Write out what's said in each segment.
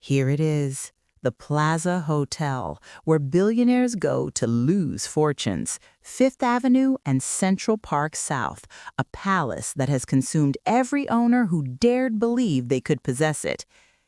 Here it is, the Plaza Hotel, where billionaires go to lose fortunes. Fifth Avenue and Central Park South, a palace that has consumed every owner who dared believe they could possess it.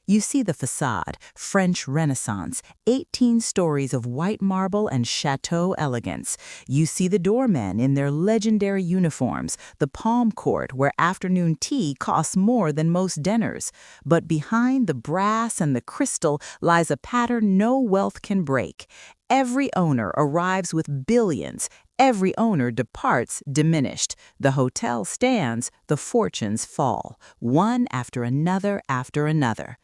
You see the façade, French Renaissance, 18 stories of white marble and chateau elegance. You see the doormen in their legendary uniforms, the palm court where afternoon tea costs more than most dinners. But behind the brass and the crystal lies a pattern no wealth can break. Every owner arrives with billions. Every owner departs diminished. The hotel stands, the fortunes fall, one after another after another.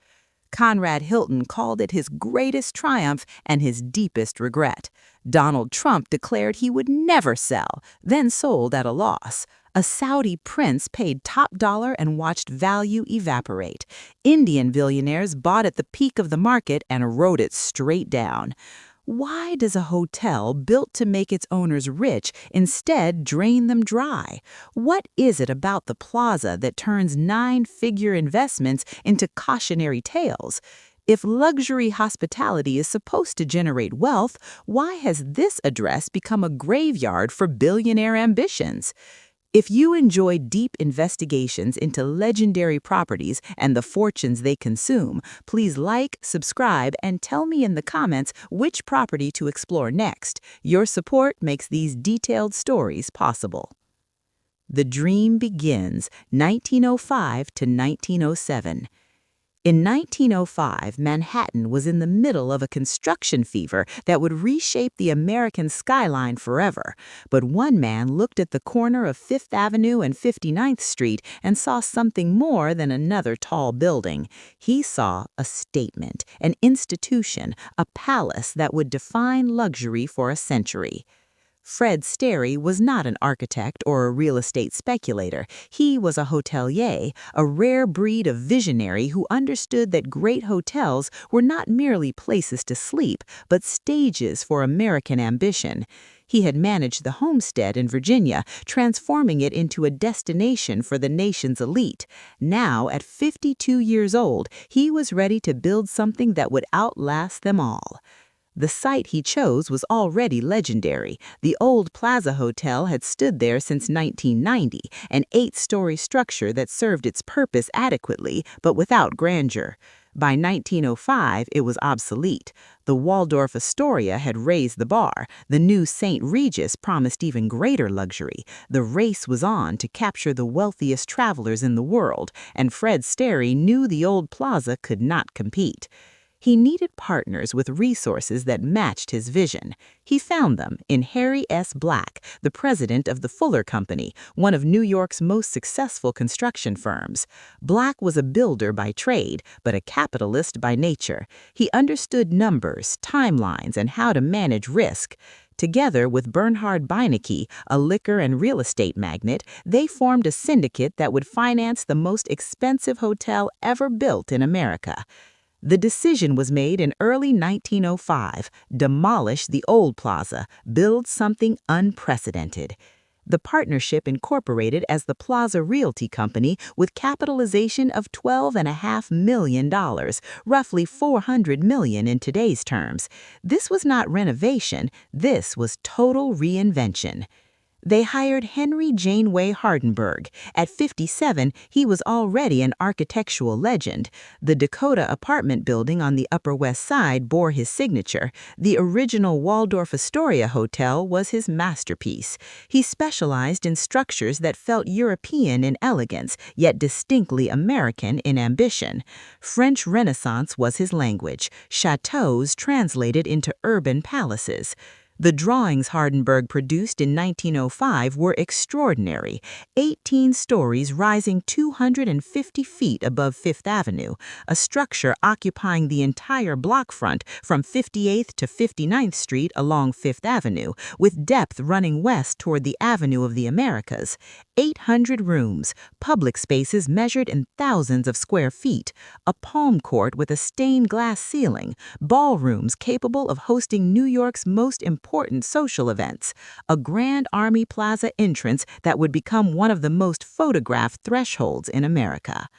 Conrad Hilton called it his greatest triumph and his deepest regret. Donald Trump declared he would never sell, then sold at a loss. A Saudi prince paid top dollar and watched value evaporate. Indian billionaires bought at the peak of the market and rode it straight down. Why does a hotel built to make its owners rich instead drain them dry? What is it about the plaza that turns nine-figure investments into cautionary tales? If luxury hospitality is supposed to generate wealth, why has this address become a graveyard for billionaire ambitions? If you enjoy deep investigations into legendary properties and the fortunes they consume, please like, subscribe, and tell me in the comments which property to explore next. Your support makes these detailed stories possible. The dream begins 1905 to 1907. In 1905, Manhattan was in the middle of a construction fever that would reshape the American skyline forever. But one man looked at the corner of Fifth Avenue and 59th Street and saw something more than another tall building. He saw a statement, an institution, a palace that would define luxury for a century. Fred Sterry was not an architect or a real estate speculator. He was a hotelier, a rare breed of visionary who understood that great hotels were not merely places to sleep, but stages for American ambition. He had managed the Homestead in Virginia, transforming it into a destination for the nation's elite. Now, at 52 years old, he was ready to build something that would outlast them all. The site he chose was already legendary. The old Plaza Hotel had stood there since 1990, an 8-story structure that served its purpose adequately, but without grandeur. By 1905, it was obsolete. The Waldorf Astoria had raised the bar. The new St. Regis promised even greater luxury. The race was on to capture the wealthiest travelers in the world, and Fred Sterry knew the old plaza could not compete. He needed partners with resources that matched his vision. He found them in Harry S. Black, the president of the Fuller Company, one of New York's most successful construction firms. Black was a builder by trade, but a capitalist by nature. He understood numbers, timelines, and how to manage risk. Together with Bernhard Beinecke, a liquor and real estate magnate, they formed a syndicate that would finance the most expensive hotel ever built in America. The decision was made in early 1905, demolish the old plaza, build something unprecedented. The partnership incorporated as the Plaza Realty Company with capitalization of $12.5 million, roughly $400 million in today's terms. This was not renovation, this was total reinvention. They hired Henry Janeway Hardenberg. At 57, he was already an architectural legend. The Dakota apartment building on the Upper West Side bore his signature. The original Waldorf Astoria Hotel was his masterpiece. He specialized in structures that felt European in elegance, yet distinctly American in ambition. French Renaissance was his language. Chateaus translated into urban palaces. The drawings Hardenberg produced in 1905 were extraordinary, 18 stories rising 250 feet above Fifth Avenue, a structure occupying the entire block front from 58th to 59th Street along Fifth Avenue, with depth running west toward the Avenue of the Americas. 800 rooms, public spaces measured in thousands of square feet, a palm court with a stained glass ceiling, ballrooms capable of hosting New York's most important social events, a Grand Army Plaza entrance that would become one of the most photographed thresholds in America.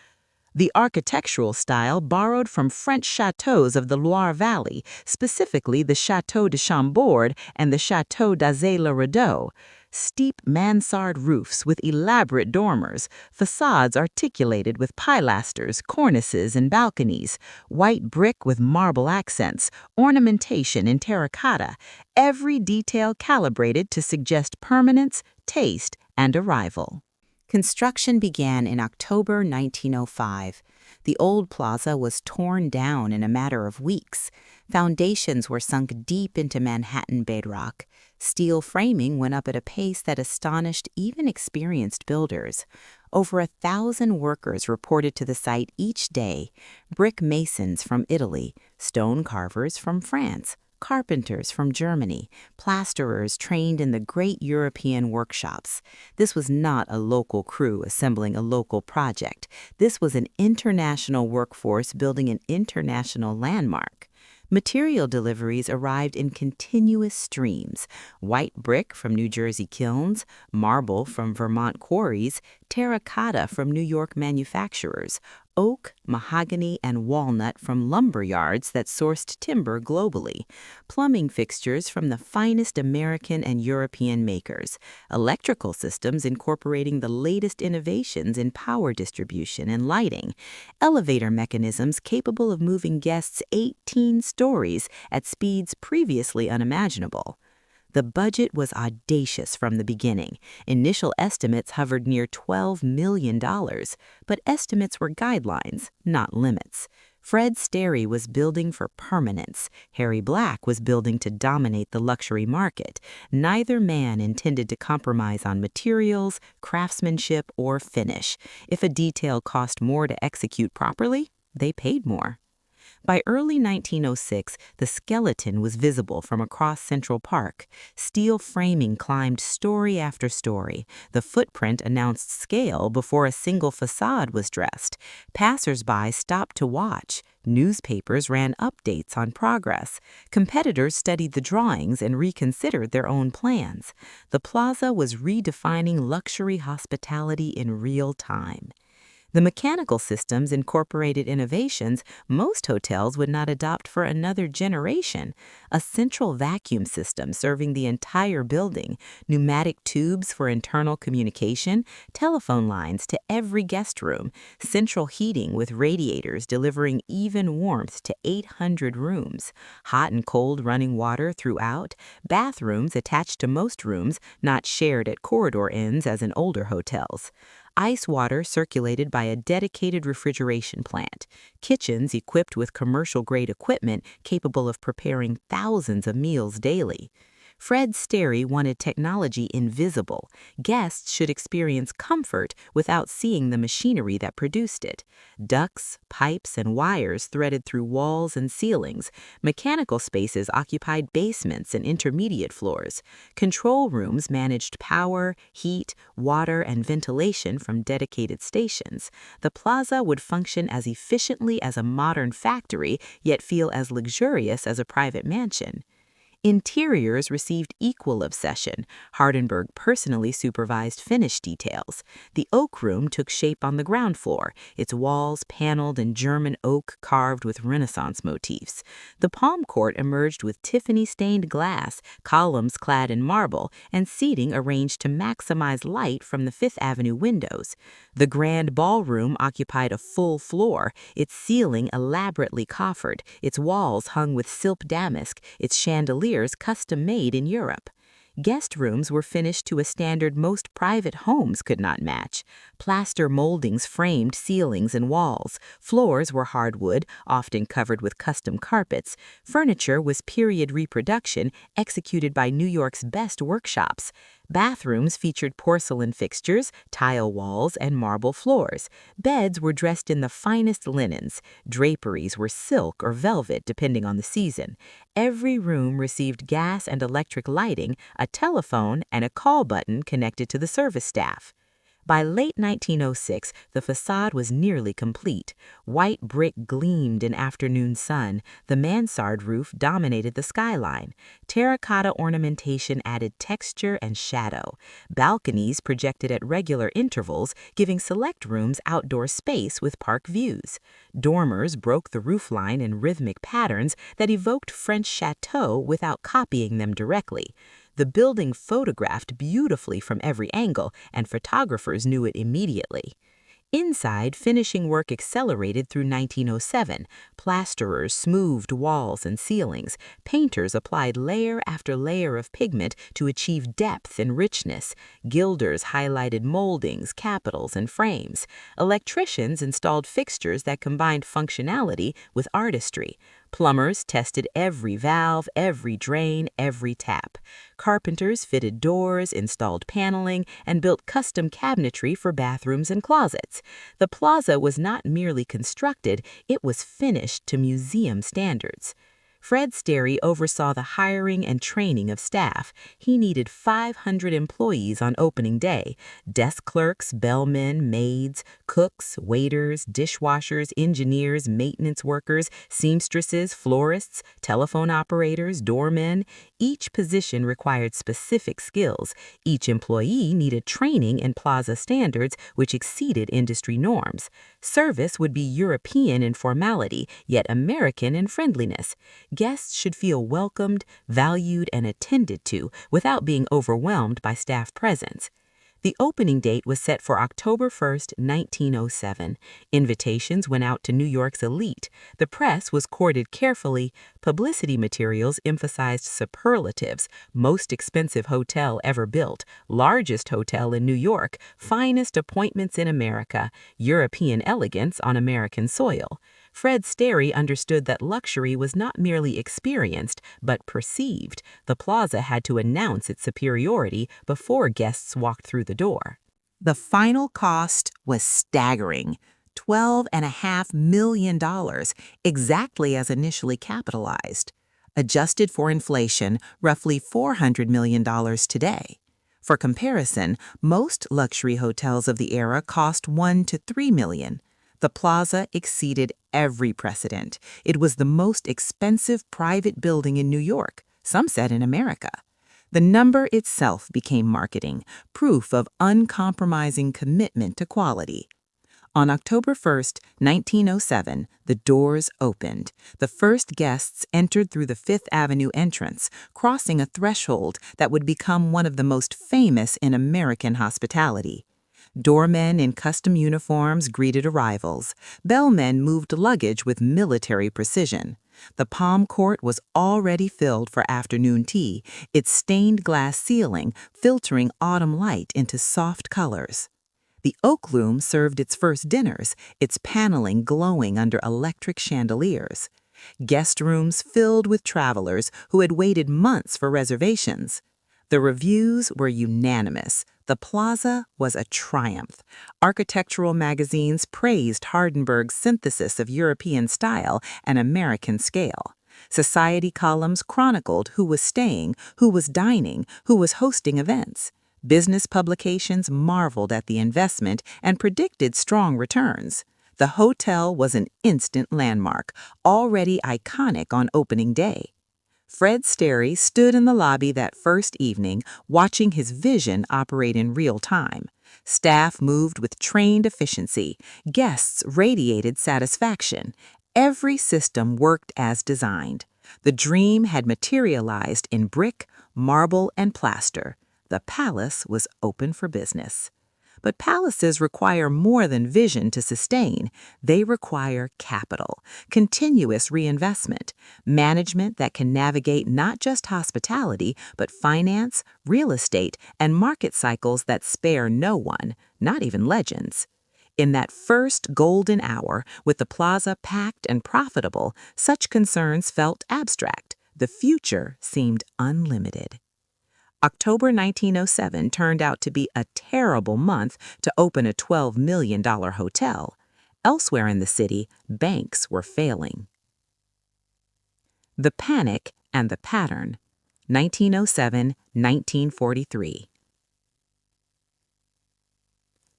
The architectural style borrowed from French chateaux of the Loire Valley, specifically the Château de Chambord and the Château d'Azay-le-Rideau. Steep mansard roofs with elaborate dormers, facades articulated with pilasters, cornices, and balconies, white brick with marble accents, ornamentation in terracotta, every detail calibrated to suggest permanence, taste, and arrival. Construction began in October 1905. The old plaza was torn down in a matter of weeks. Foundations were sunk deep into Manhattan bedrock. Steel framing went up at a pace that astonished even experienced builders. Over 1,000 workers reported to the site each day: brick masons from Italy, stone carvers from France, carpenters from Germany, plasterers trained in the great European workshops. This was not a local crew assembling a local project. This was an international workforce building an international landmark. Material deliveries arrived in continuous streams: white brick from New Jersey kilns, marble from Vermont quarries, terracotta from New York manufacturers, oak, mahogany, and walnut from lumber yards that sourced timber globally, plumbing fixtures from the finest American and European makers, electrical systems incorporating the latest innovations in power distribution and lighting, elevator mechanisms capable of moving guests 18 stories at speeds previously unimaginable. The budget was audacious from the beginning. Initial estimates hovered near $12 million, but estimates were guidelines, not limits. Fred Sterry was building for permanence. Harry Black was building to dominate the luxury market. Neither man intended to compromise on materials, craftsmanship, or finish. If a detail cost more to execute properly, they paid more. By early 1906, the skeleton was visible from across Central Park. Steel framing climbed story after story. The footprint announced scale before a single facade was dressed. Passers-by stopped to watch. Newspapers ran updates on progress. Competitors studied the drawings and reconsidered their own plans. The plaza was redefining luxury hospitality in real time. The mechanical systems incorporated innovations most hotels would not adopt for another generation: a central vacuum system serving the entire building, pneumatic tubes for internal communication, telephone lines to every guest room, central heating with radiators delivering even warmth to 800 rooms, hot and cold running water throughout, bathrooms attached to most rooms, not shared at corridor ends as in older hotels. Ice water circulated by a dedicated refrigeration plant, kitchens equipped with commercial-grade equipment capable of preparing thousands of meals daily. Fred Sterry wanted technology invisible. Guests should experience comfort without seeing the machinery that produced it. Ducts, pipes, and wires threaded through walls and ceilings. Mechanical spaces occupied basements and intermediate floors. Control rooms managed power, heat, water, and ventilation from dedicated stations. The plaza would function as efficiently as a modern factory, yet feel as luxurious as a private mansion. Interiors received equal obsession. Hardenberg personally supervised finish details. The oak room took shape on the ground floor, its walls paneled in German oak carved with Renaissance motifs. The palm court emerged with Tiffany-stained glass, columns clad in marble, and seating arranged to maximize light from the Fifth Avenue windows. The grand ballroom occupied a full floor, its ceiling elaborately coffered, its walls hung with silk damask, its chandeliers custom-made in Europe. Guest rooms were finished to a standard most private homes could not match. Plaster moldings framed ceilings and walls. Floors were hardwood, often covered with custom carpets. Furniture was period reproduction executed by New York's best workshops. Bathrooms featured porcelain fixtures, tile walls, and marble floors. Beds were dressed in the finest linens. Draperies were silk or velvet, depending on the season. Every room received gas and electric lighting, a telephone, and a call button connected to the service staff. By late 1906, the facade was nearly complete. White brick gleamed in afternoon sun. The mansard roof dominated the skyline. Terracotta ornamentation added texture and shadow. Balconies projected at regular intervals, giving select rooms outdoor space with park views. Dormers broke the roofline in rhythmic patterns that evoked French chateaux without copying them directly. The building photographed beautifully from every angle, and photographers knew it immediately. Inside, finishing work accelerated through 1907. Plasterers smoothed walls and ceilings. Painters applied layer after layer of pigment to achieve depth and richness. Gilders highlighted moldings, capitals, and frames. Electricians installed fixtures that combined functionality with artistry. Plumbers tested every valve, every drain, every tap. Carpenters fitted doors, installed paneling, and built custom cabinetry for bathrooms and closets. The plaza was not merely constructed, it was finished to museum standards. Fred Sterry oversaw the hiring and training of staff. He needed 500 employees on opening day: desk clerks, bellmen, maids, cooks, waiters, dishwashers, engineers, maintenance workers, seamstresses, florists, telephone operators, doormen. Each position required specific skills. Each employee needed training in plaza standards, which exceeded industry norms. Service would be European in formality, yet American in friendliness. Guests should feel welcomed, valued, and attended to without being overwhelmed by staff presence. The opening date was set for October 1st, 1907. Invitations went out to New York's elite. The press was courted carefully. Publicity materials emphasized superlatives: most expensive hotel ever built, largest hotel in New York, finest appointments in America, European elegance on American soil. Fred Sterry understood that luxury was not merely experienced, but perceived. The plaza had to announce its superiority before guests walked through the door. The final cost was staggering: $12.5 million, exactly as initially capitalized. Adjusted for inflation, roughly $400 million today. For comparison, most luxury hotels of the era cost $1 to $3 million. The plaza exceeded every precedent. It was the most expensive private building in New York, some said in America. The number itself became marketing, proof of uncompromising commitment to quality. On October 1st, 1907, the doors opened. The first guests entered through the Fifth Avenue entrance, crossing a threshold that would become one of the most famous in American hospitality. Doormen in custom uniforms greeted arrivals. Bellmen moved luggage with military precision. The palm court was already filled for afternoon tea, its stained glass ceiling filtering autumn light into soft colors. The oak room served its first dinners, its paneling glowing under electric chandeliers. Guest rooms filled with travelers who had waited months for reservations. The reviews were unanimous. The plaza was a triumph. Architectural magazines praised Hardenberg's synthesis of European style and American scale. Society columns chronicled who was staying, who was dining, who was hosting events. Business publications marveled at the investment and predicted strong returns. The hotel was an instant landmark, already iconic on opening day. Fred Sterry stood in the lobby that first evening, watching his vision operate in real time. Staff moved with trained efficiency. Guests radiated satisfaction. Every system worked as designed. The dream had materialized in brick, marble, and plaster. The palace was open for business. But palaces require more than vision to sustain. They require capital, continuous reinvestment, management that can navigate not just hospitality, but finance, real estate, and market cycles that spare no one, not even legends. In that first golden hour, with the plaza packed and profitable, such concerns felt abstract. The future seemed unlimited. October 1907 turned out to be a terrible month to open a $12 million hotel. Elsewhere in the city, banks were failing. The Panic and the Pattern, 1907-1943.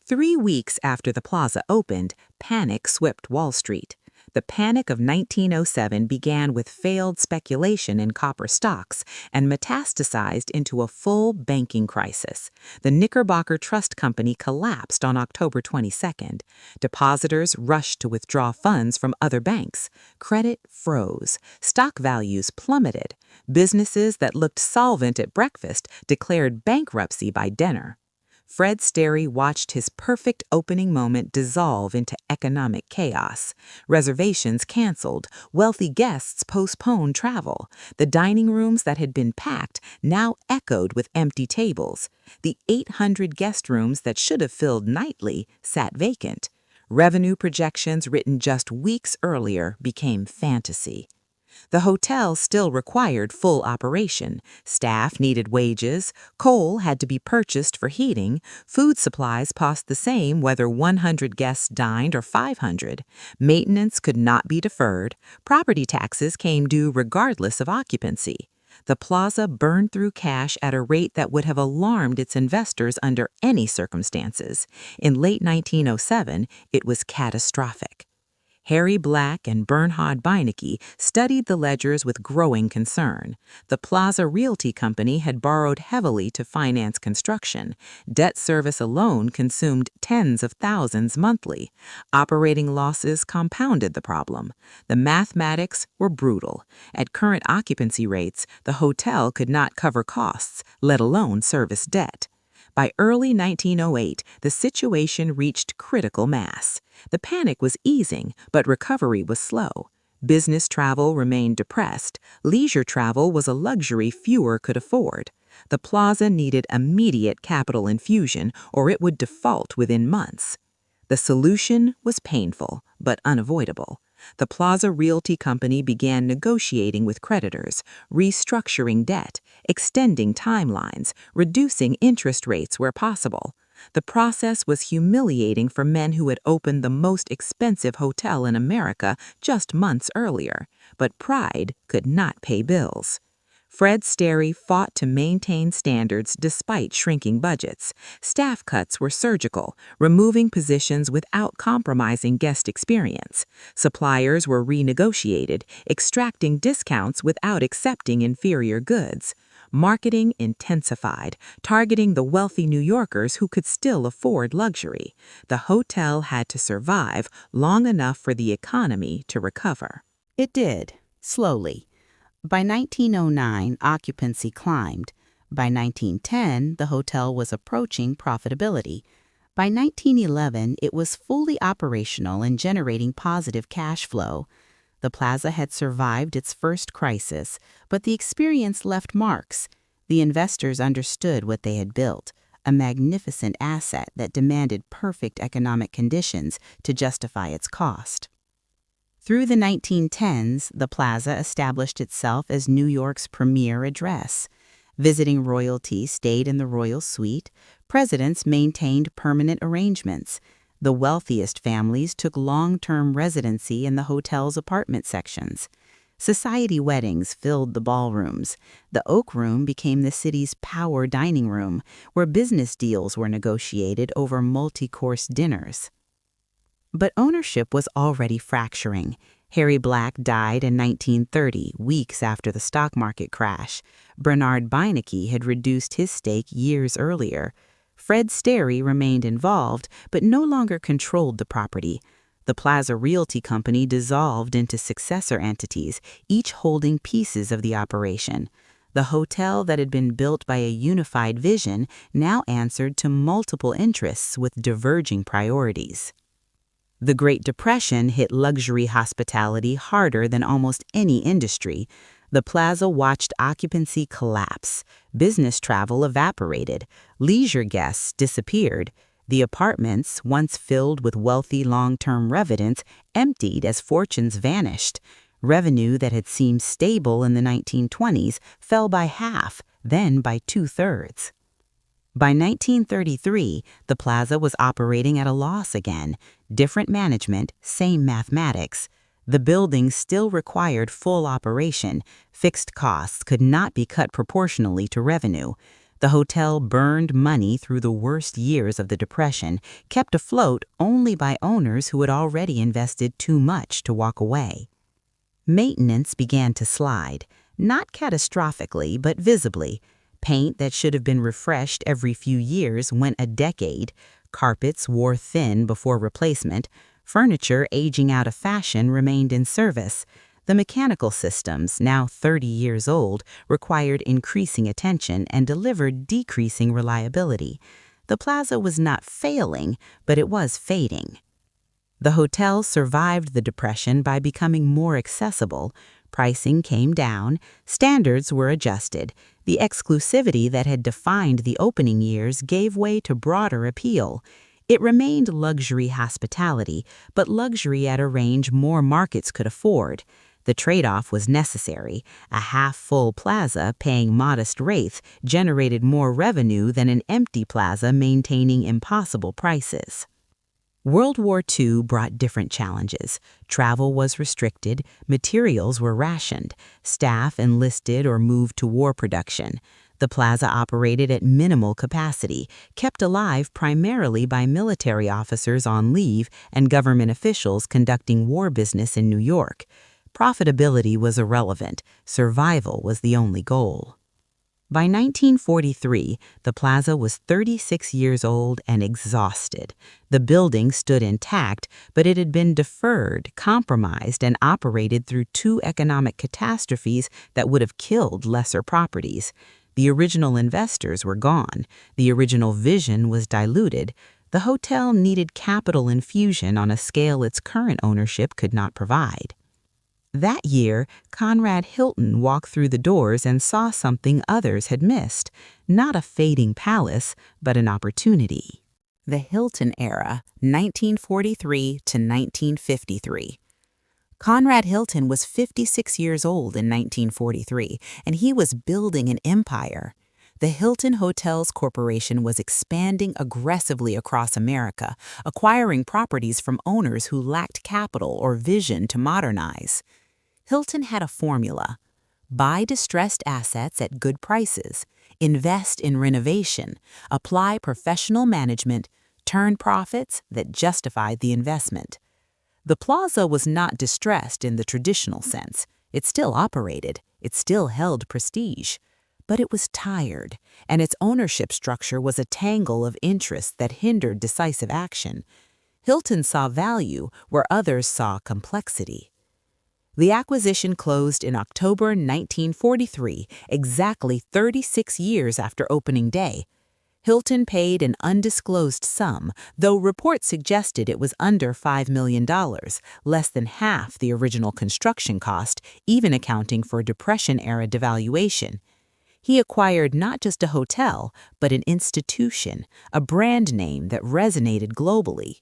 3 weeks after the plaza opened, panic swept Wall Street. The panic of 1907 began with failed speculation in copper stocks and metastasized into a full banking crisis. The Knickerbocker Trust Company collapsed on October 22nd. Depositors rushed to withdraw funds from other banks. Credit froze. Stock values plummeted. Businesses that looked solvent at breakfast declared bankruptcy by dinner. Fred Sterry watched his perfect opening moment dissolve into economic chaos. Reservations canceled, wealthy guests postponed travel. The dining rooms that had been packed now echoed with empty tables. The 800 guest rooms that should have filled nightly sat vacant. Revenue projections written just weeks earlier became fantasy. The hotel still required full operation. Staff needed wages, coal had to be purchased for heating, food supplies cost the same whether 100 guests dined or 500. Maintenance could not be deferred. Property taxes came due regardless of occupancy. The plaza burned through cash at a rate that would have alarmed its investors under any circumstances. In late 1907, it was catastrophic. Harry Black and Bernhard Beinecke studied the ledgers with growing concern. The Plaza Realty Company had borrowed heavily to finance construction. Debt service alone consumed tens of thousands monthly. Operating losses compounded the problem. The mathematics were brutal. At current occupancy rates, the hotel could not cover costs, let alone service debt. By early 1908, the situation reached critical mass. The panic was easing, but recovery was slow. Business travel remained depressed. Leisure travel was a luxury fewer could afford. The plaza needed immediate capital infusion, or it would default within months. The solution was painful, but unavoidable. The Plaza Realty Company began negotiating with creditors, restructuring debt, extending timelines, reducing interest rates where possible. The process was humiliating for men who had opened the most expensive hotel in America just months earlier, but pride could not pay bills. Fred Sterry fought to maintain standards despite shrinking budgets. Staff cuts were surgical, removing positions without compromising guest experience. Suppliers were renegotiated, extracting discounts without accepting inferior goods. Marketing intensified, targeting the wealthy New Yorkers who could still afford luxury. The hotel had to survive long enough for the economy to recover. It did, slowly. By 1909, occupancy climbed. By 1910, the hotel was approaching profitability. By 1911, it was fully operational and generating positive cash flow. The plaza had survived its first crisis, but the experience left marks. The investors understood what they had built, a magnificent asset that demanded perfect economic conditions to justify its cost. Through the 1910s, the plaza established itself as New York's premier address. Visiting royalty stayed in the royal suite. Presidents maintained permanent arrangements. The wealthiest families took long-term residency in the hotel's apartment sections. Society weddings filled the ballrooms. The Oak Room became the city's power dining room, where business deals were negotiated over multi-course dinners. But ownership was already fracturing. Harry Black died in 1930, weeks after the stock market crash. Bernhard Beinecke had reduced his stake years earlier. Fred Sterry remained involved, but no longer controlled the property. The Plaza Realty Company dissolved into successor entities, each holding pieces of the operation. The hotel that had been built by a unified vision now answered to multiple interests with diverging priorities. The Great Depression hit luxury hospitality harder than almost any industry. The plaza watched occupancy collapse. Business travel evaporated. Leisure guests disappeared. The apartments, once filled with wealthy long-term residents, emptied as fortunes vanished. Revenue that had seemed stable in the 1920s fell by half, then by two-thirds. By 1933, the plaza was operating at a loss again. Different management, same mathematics. The building still required full operation. Fixed costs could not be cut proportionally to revenue. The hotel burned money through the worst years of the Depression, kept afloat only by owners who had already invested too much to walk away. Maintenance began to slide, not catastrophically, but visibly. Paint that should have been refreshed every few years went a decade, carpets wore thin before replacement, furniture aging out of fashion remained in service. The mechanical systems, now 30 years old, required increasing attention and delivered decreasing reliability. The plaza was not failing, but it was fading. The hotel survived the Depression by becoming more accessible. Pricing came down, standards were adjusted. The exclusivity that had defined the opening years gave way to broader appeal. It remained luxury hospitality, but luxury at a range more markets could afford. The trade-off was necessary. A half-full plaza paying modest rates generated more revenue than an empty plaza maintaining impossible prices. World War II brought different challenges. Travel was restricted, materials were rationed, staff enlisted or moved to war production. The plaza operated at minimal capacity, kept alive primarily by military officers on leave and government officials conducting war business in New York. Profitability was irrelevant. Survival was the only goal. By 1943, the plaza was 36 years old and exhausted. The building stood intact, but it had been deferred, compromised, and operated through two economic catastrophes that would have killed lesser properties. The original investors were gone. The original vision was diluted. The hotel needed capital infusion on a scale its current ownership could not provide. That year, Conrad Hilton walked through the doors and saw something others had missed, not a fading palace, but an opportunity. The Hilton era, 1943 to 1953. Conrad Hilton was 56 years old in 1943, and he was building an empire. The Hilton Hotels Corporation was expanding aggressively across America, acquiring properties from owners who lacked capital or vision to modernize. Hilton had a formula: buy distressed assets at good prices, invest in renovation, apply professional management, turn profits that justified the investment. The plaza was not distressed in the traditional sense. It still operated, it still held prestige. But it was tired, and its ownership structure was a tangle of interests that hindered decisive action. Hilton saw value where others saw complexity. The acquisition closed in October 1943, exactly 36 years after opening day. Hilton paid an undisclosed sum, though reports suggested it was under $5 million, less than half the original construction cost, even accounting for Depression-era devaluation. He acquired not just a hotel, but an institution, a brand name that resonated globally.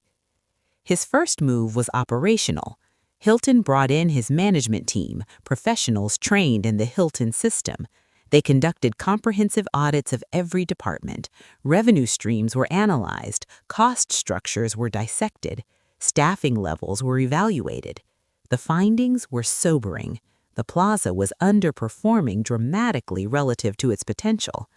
His first move was operational. Hilton brought in his management team, professionals trained in the Hilton system. They conducted comprehensive audits of every department. Revenue streams were analyzed, cost structures were dissected, staffing levels were evaluated. The findings were sobering. The plaza was underperforming dramatically relative to its potential.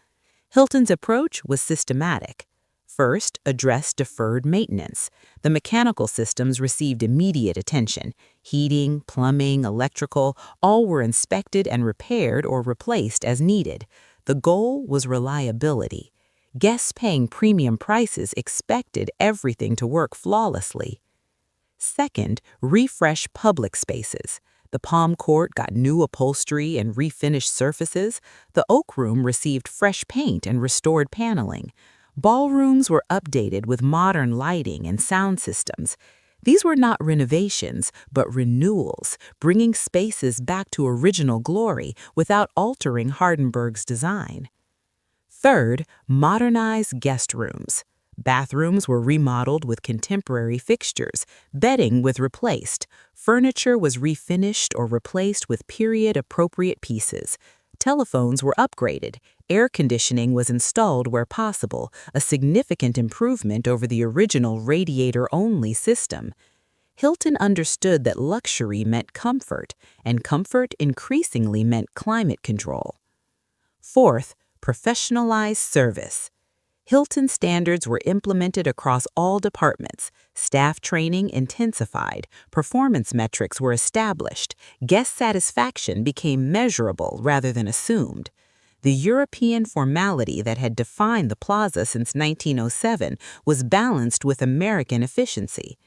Hilton's approach was systematic. First, address deferred maintenance. The mechanical systems received immediate attention. Heating, plumbing, electrical, all were inspected and repaired or replaced as needed. The goal was reliability. Guests paying premium prices expected everything to work flawlessly. Second, refresh public spaces. The Palm Court got new upholstery and refinished surfaces. The Oak Room received fresh paint and restored paneling. Ballrooms were updated with modern lighting and sound systems. These were not renovations, but renewals, bringing spaces back to original glory without altering Hardenberg's design. Third, modernize guest rooms. Bathrooms were remodeled with contemporary fixtures, bedding was replaced, furniture was refinished or replaced with period-appropriate pieces. Telephones were upgraded, air conditioning was installed where possible, a significant improvement over the original radiator-only system. Hilton understood that luxury meant comfort, and comfort increasingly meant climate control. Fourth, professionalized service. Hilton standards were implemented across all departments. Staff training intensified, performance metrics were established, guest satisfaction became measurable rather than assumed. The European formality that had defined the plaza since 1907 was balanced with American efficiency.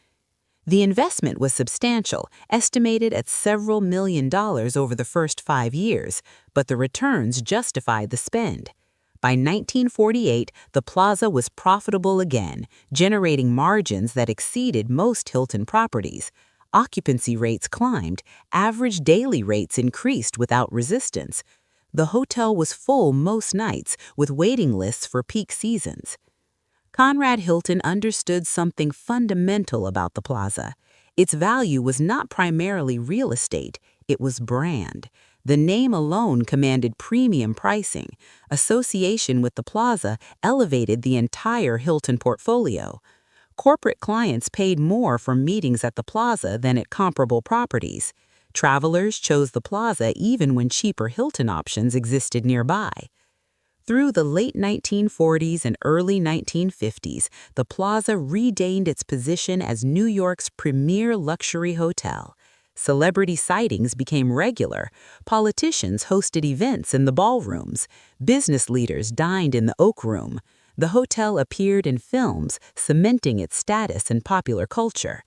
The investment was substantial, estimated at several $1 million over the first 5 years, but the returns justified the spend. By 1948, the plaza was profitable again, generating margins that exceeded most Hilton properties. Occupancy rates climbed, average daily rates increased without resistance. The hotel was full most nights, with waiting lists for peak seasons. Conrad Hilton understood something fundamental about the plaza. Its value was not primarily real estate, it was brand. The name alone commanded premium pricing. Association with the plaza elevated the entire Hilton portfolio. Corporate clients paid more for meetings at the plaza than at comparable properties. Travelers chose the plaza even when cheaper Hilton options existed nearby. Through the late 1940s and early 1950s, the plaza regained its position as New York's premier luxury hotel. Celebrity sightings became regular, politicians hosted events in the ballrooms, business leaders dined in the Oak Room. The hotel appeared in films, cementing its status in popular culture.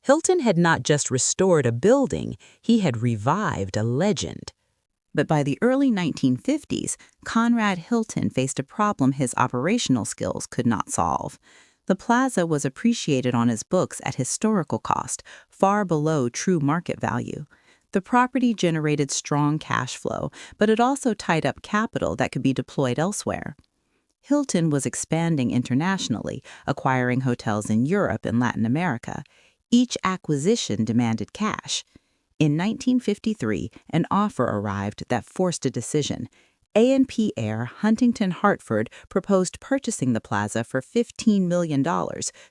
Hilton had not just restored a building, he had revived a legend. But by the early 1950s, Conrad Hilton faced a problem his operational skills could not solve. The plaza was appreciated on his books at historical cost, far below true market value. The property generated strong cash flow, but it also tied up capital that could be deployed elsewhere. Hilton was expanding internationally, acquiring hotels in Europe and Latin America. Each acquisition demanded cash. In 1953, an offer arrived that forced a decision. A&P heir Huntington Hartford proposed purchasing the plaza for $15 million,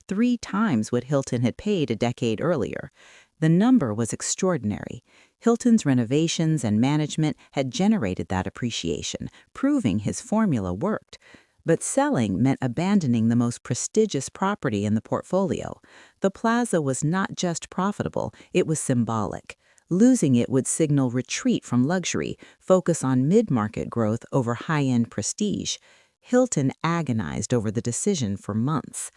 3 times what Hilton had paid a decade earlier. The number was extraordinary. Hilton's renovations and management had generated that appreciation, proving his formula worked. But selling meant abandoning the most prestigious property in the portfolio. The plaza was not just profitable, it was symbolic. Losing it would signal retreat from luxury, focus on mid-market growth over high-end prestige. Hilton agonized over the decision for months.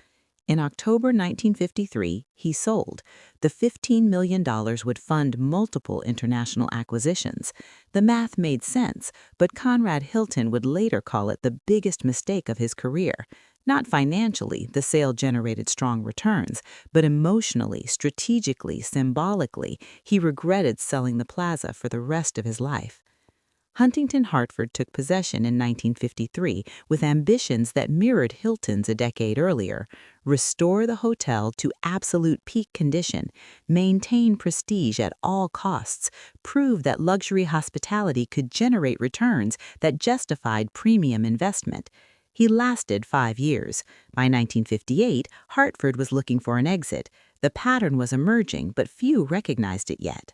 In October 1953, he sold. The $15 million would fund multiple international acquisitions. The math made sense, but Conrad Hilton would later call it the biggest mistake of his career. Not financially, the sale generated strong returns, but emotionally, strategically, symbolically, he regretted selling the plaza for the rest of his life. Huntington Hartford took possession in 1953 with ambitions that mirrored Hilton's a decade earlier: restore the hotel to absolute peak condition, maintain prestige at all costs, prove that luxury hospitality could generate returns that justified premium investment. He lasted 5 years. By 1958, Hartford was looking for an exit. The pattern was emerging, but few recognized it yet.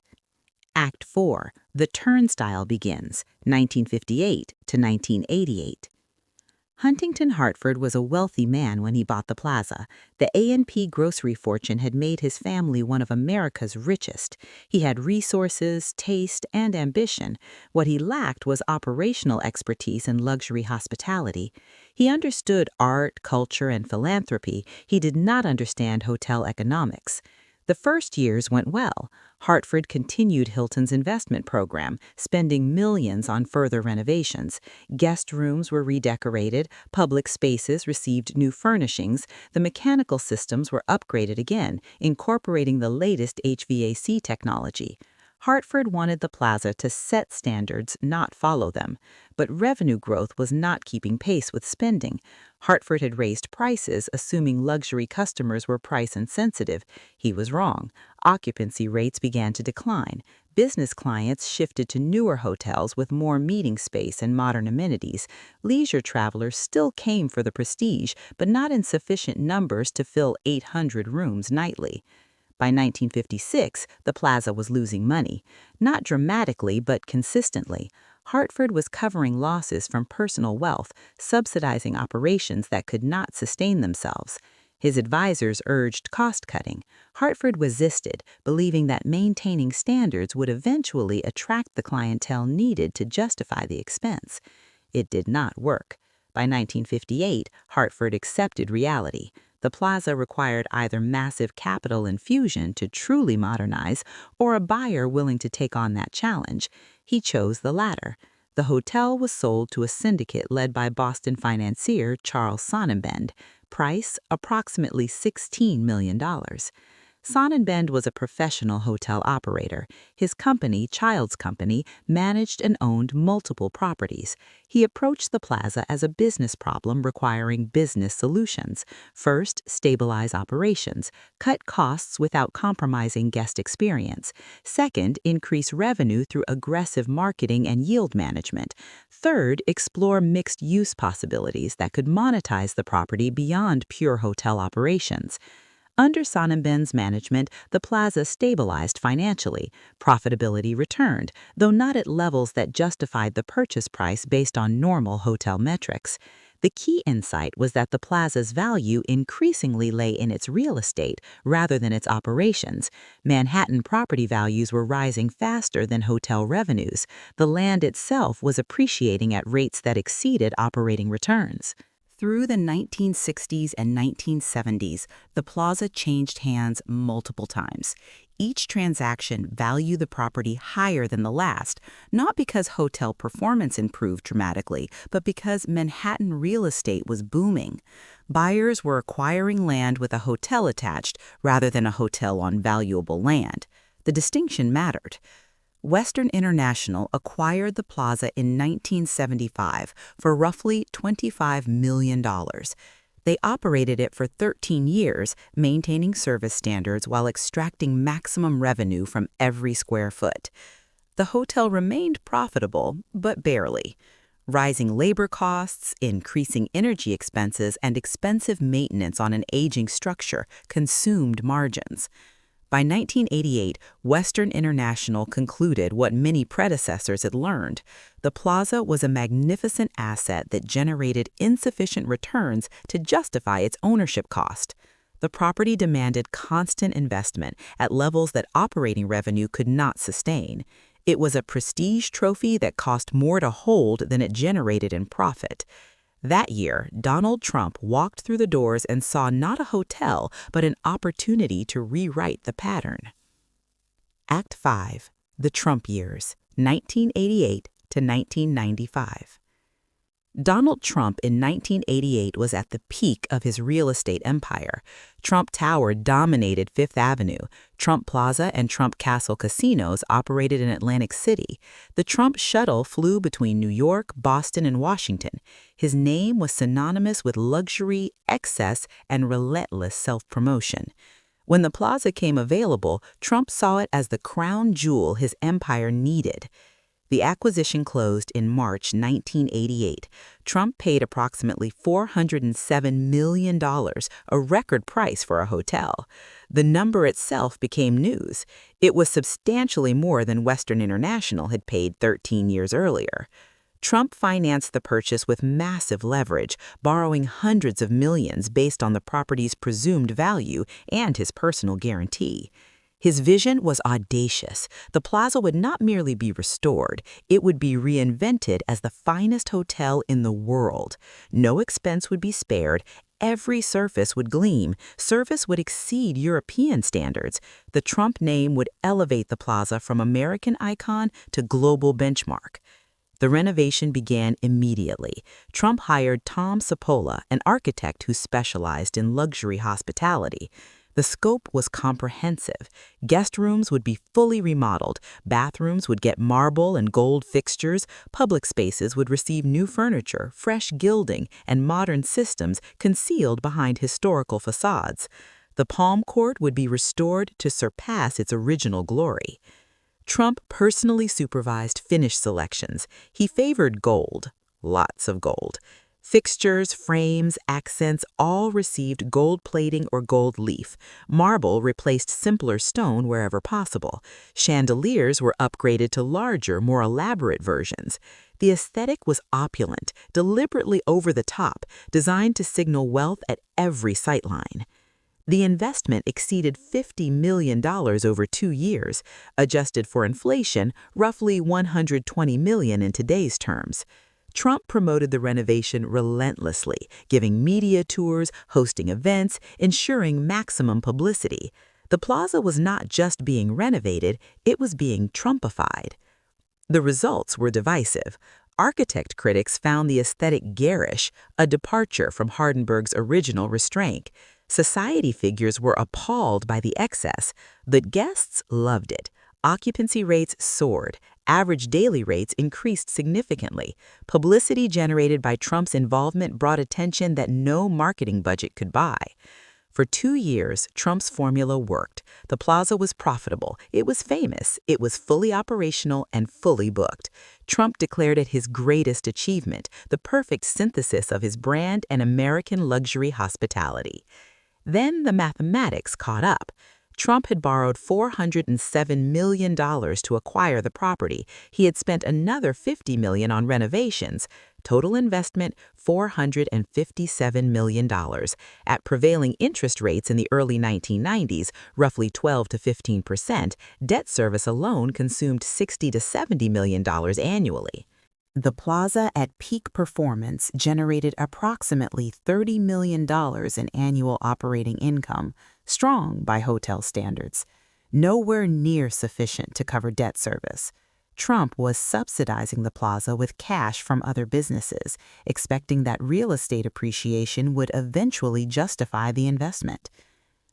Act 4, The Turnstile begins, 1958 to 1988. Huntington Hartford was a wealthy man when he bought the plaza. The A&P grocery fortune had made his family one of America's richest. He had resources, taste, and ambition. What he lacked was operational expertise in luxury hospitality. He understood art, culture, and philanthropy. He did not understand hotel economics. The first years went well. Hartford continued Hilton's investment program, spending millions on further renovations. Guest rooms were redecorated, public spaces received new furnishings, the mechanical systems were upgraded again, incorporating the latest HVAC technology. Hartford wanted the plaza to set standards, not follow them. But revenue growth was not keeping pace with spending. Hartford had raised prices, assuming luxury customers were price insensitive. He was wrong. Occupancy rates began to decline. Business clients shifted to newer hotels with more meeting space and modern amenities. Leisure travelers still came for the prestige, but not in sufficient numbers to fill 800 rooms nightly. By 1956, the plaza was losing money. Not dramatically, but consistently. Hartford was covering losses from personal wealth, subsidizing operations that could not sustain themselves. His advisors urged cost-cutting. Hartford resisted, believing that maintaining standards would eventually attract the clientele needed to justify the expense. It did not work. By 1958, Hartford accepted reality. The plaza required either massive capital infusion to truly modernize or a buyer willing to take on that challenge. He chose the latter. The hotel was sold to a syndicate led by Boston financier Charles Sonnenbend. Price, approximately $16 million. Sonnenbend was a professional hotel operator. His company, Child's Company, managed and owned multiple properties. He approached the plaza as a business problem requiring business solutions. First, stabilize operations, cut costs without compromising guest experience. Second, increase revenue through aggressive marketing and yield management. Third, explore mixed-use possibilities that could monetize the property beyond pure hotel operations. Under Sonnenbend's management, the plaza stabilized financially. Profitability returned, though not at levels that justified the purchase price based on normal hotel metrics. The key insight was that the plaza's value increasingly lay in its real estate rather than its operations. Manhattan property values were rising faster than hotel revenues. The land itself was appreciating at rates that exceeded operating returns. Through the 1960s and 1970s, the plaza changed hands multiple times. Each transaction valued the property higher than the last, not because hotel performance improved dramatically, but because Manhattan real estate was booming. Buyers were acquiring land with a hotel attached rather than a hotel on valuable land. The distinction mattered. Western International acquired the plaza in 1975 for roughly $25 million. They operated it for 13 years, maintaining service standards while extracting maximum revenue from every square foot. The hotel remained profitable, but barely. Rising labor costs, increasing energy expenses, and expensive maintenance on an aging structure consumed margins. By 1988, Western International concluded what many predecessors had learned. The plaza was a magnificent asset that generated insufficient returns to justify its ownership cost. The property demanded constant investment at levels that operating revenue could not sustain. It was a prestige trophy that cost more to hold than it generated in profit. That year, Donald Trump walked through the doors and saw not a hotel, but an opportunity to rewrite the pattern. Act 5. The Trump Years, 1988 to 1995. Donald Trump in 1988 was at the peak of his real estate empire. Trump Tower dominated Fifth Avenue. Trump Plaza and Trump Castle casinos operated in Atlantic City. The Trump shuttle flew between New York, Boston, and Washington. His name was synonymous with luxury, excess, and relentless self-promotion. When the plaza came available, Trump saw it as the crown jewel his empire needed. The acquisition closed in March 1988. Trump paid approximately $407 million, a record price for a hotel. The number itself became news. It was substantially more than Western International had paid 13 years earlier. Trump financed the purchase with massive leverage, borrowing hundreds of millions based on the property's presumed value and his personal guarantee. His vision was audacious. The plaza would not merely be restored, it would be reinvented as the finest hotel in the world. No expense would be spared. Every surface would gleam. Service would exceed European standards. The Trump name would elevate the plaza from American icon to global benchmark. The renovation began immediately. Trump hired Tom Cipolla, an architect who specialized in luxury hospitality. The scope was comprehensive. Guest rooms would be fully remodeled, bathrooms would get marble and gold fixtures, public spaces would receive new furniture, fresh gilding, and modern systems concealed behind historical facades. The Palm Court would be restored to surpass its original glory. Trump personally supervised finish selections. He favored gold, lots of gold. Fixtures, frames, accents all received gold plating or gold leaf. Marble replaced simpler stone wherever possible. Chandeliers were upgraded to larger, more elaborate versions. The aesthetic was opulent, deliberately over the top, designed to signal wealth at every sightline. The investment exceeded $50 million over 2 years, adjusted for inflation, roughly $120 million in today's terms. Trump promoted the renovation relentlessly, giving media tours, hosting events, ensuring maximum publicity. The plaza was not just being renovated, it was being Trumpified. The results were divisive. Architect critics found the aesthetic garish, a departure from Hardenberg's original restraint. Society figures were appalled by the excess, but guests loved it. Occupancy rates soared. Average daily rates increased significantly. Publicity generated by Trump's involvement brought attention that no marketing budget could buy. For 2 years, Trump's formula worked. The plaza was profitable, it was famous, it was fully operational and fully booked. Trump declared it his greatest achievement, the perfect synthesis of his brand and American luxury hospitality. Then the mathematics caught up. Trump had borrowed $407 million to acquire the property. He had spent another $50 million on renovations. Total investment, $457 million. At prevailing interest rates in the early 1990s, roughly 12 to 15%, debt service alone consumed $60 to $70 million annually. The plaza at peak performance generated approximately $30 million in annual operating income, strong by hotel standards. Nowhere near sufficient to cover debt service. Trump was subsidizing the plaza with cash from other businesses, expecting that real estate appreciation would eventually justify the investment.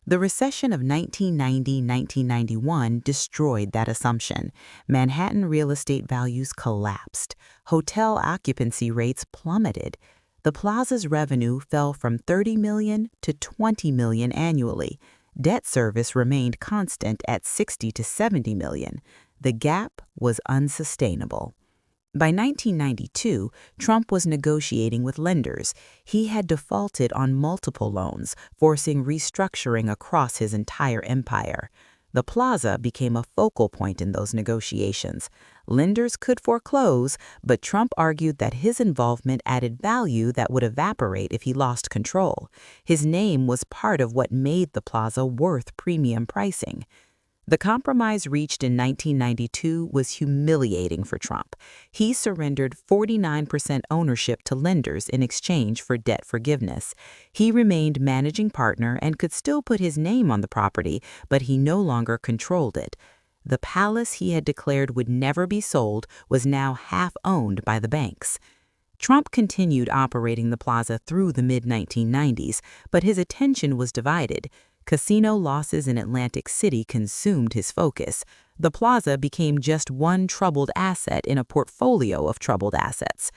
The recession of 1990-1991 destroyed that assumption. Manhattan real estate values collapsed. Hotel occupancy rates plummeted. The plaza's revenue fell from $30 million to $20 million annually. Debt service remained constant at $60 to $70 million. The gap was unsustainable. By 1992, Trump was negotiating with lenders. He had defaulted on multiple loans, forcing restructuring across his entire empire. The plaza became a focal point in those negotiations. Lenders could foreclose, but Trump argued that his involvement added value that would evaporate if he lost control. His name was part of what made the plaza worth premium pricing. The compromise reached in 1992 was humiliating for Trump. He surrendered 49% ownership to lenders in exchange for debt forgiveness. He remained managing partner and could still put his name on the property, but he no longer controlled it. The palace he had declared would never be sold was now half owned by the banks. Trump continued operating the plaza through the mid-1990s, but his attention was divided. Casino losses in Atlantic City consumed his focus. The plaza became just one troubled asset in a portfolio of troubled assets.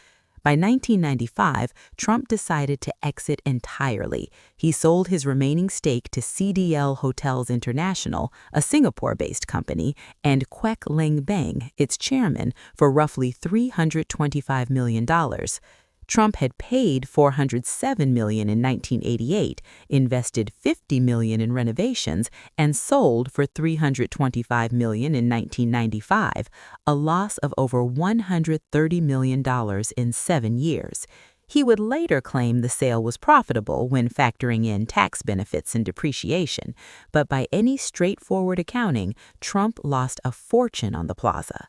By 1995, Trump decided to exit entirely. He sold his remaining stake to CDL Hotels International, a Singapore-based company, and Quek Leng Beng, its chairman, for roughly $325 million. Trump had paid $407 million in 1988, invested $50 million in renovations, and sold for $325 million in 1995, a loss of over $130 million in 7 years. He would later claim the sale was profitable when factoring in tax benefits and depreciation, but by any straightforward accounting, Trump lost a fortune on the plaza.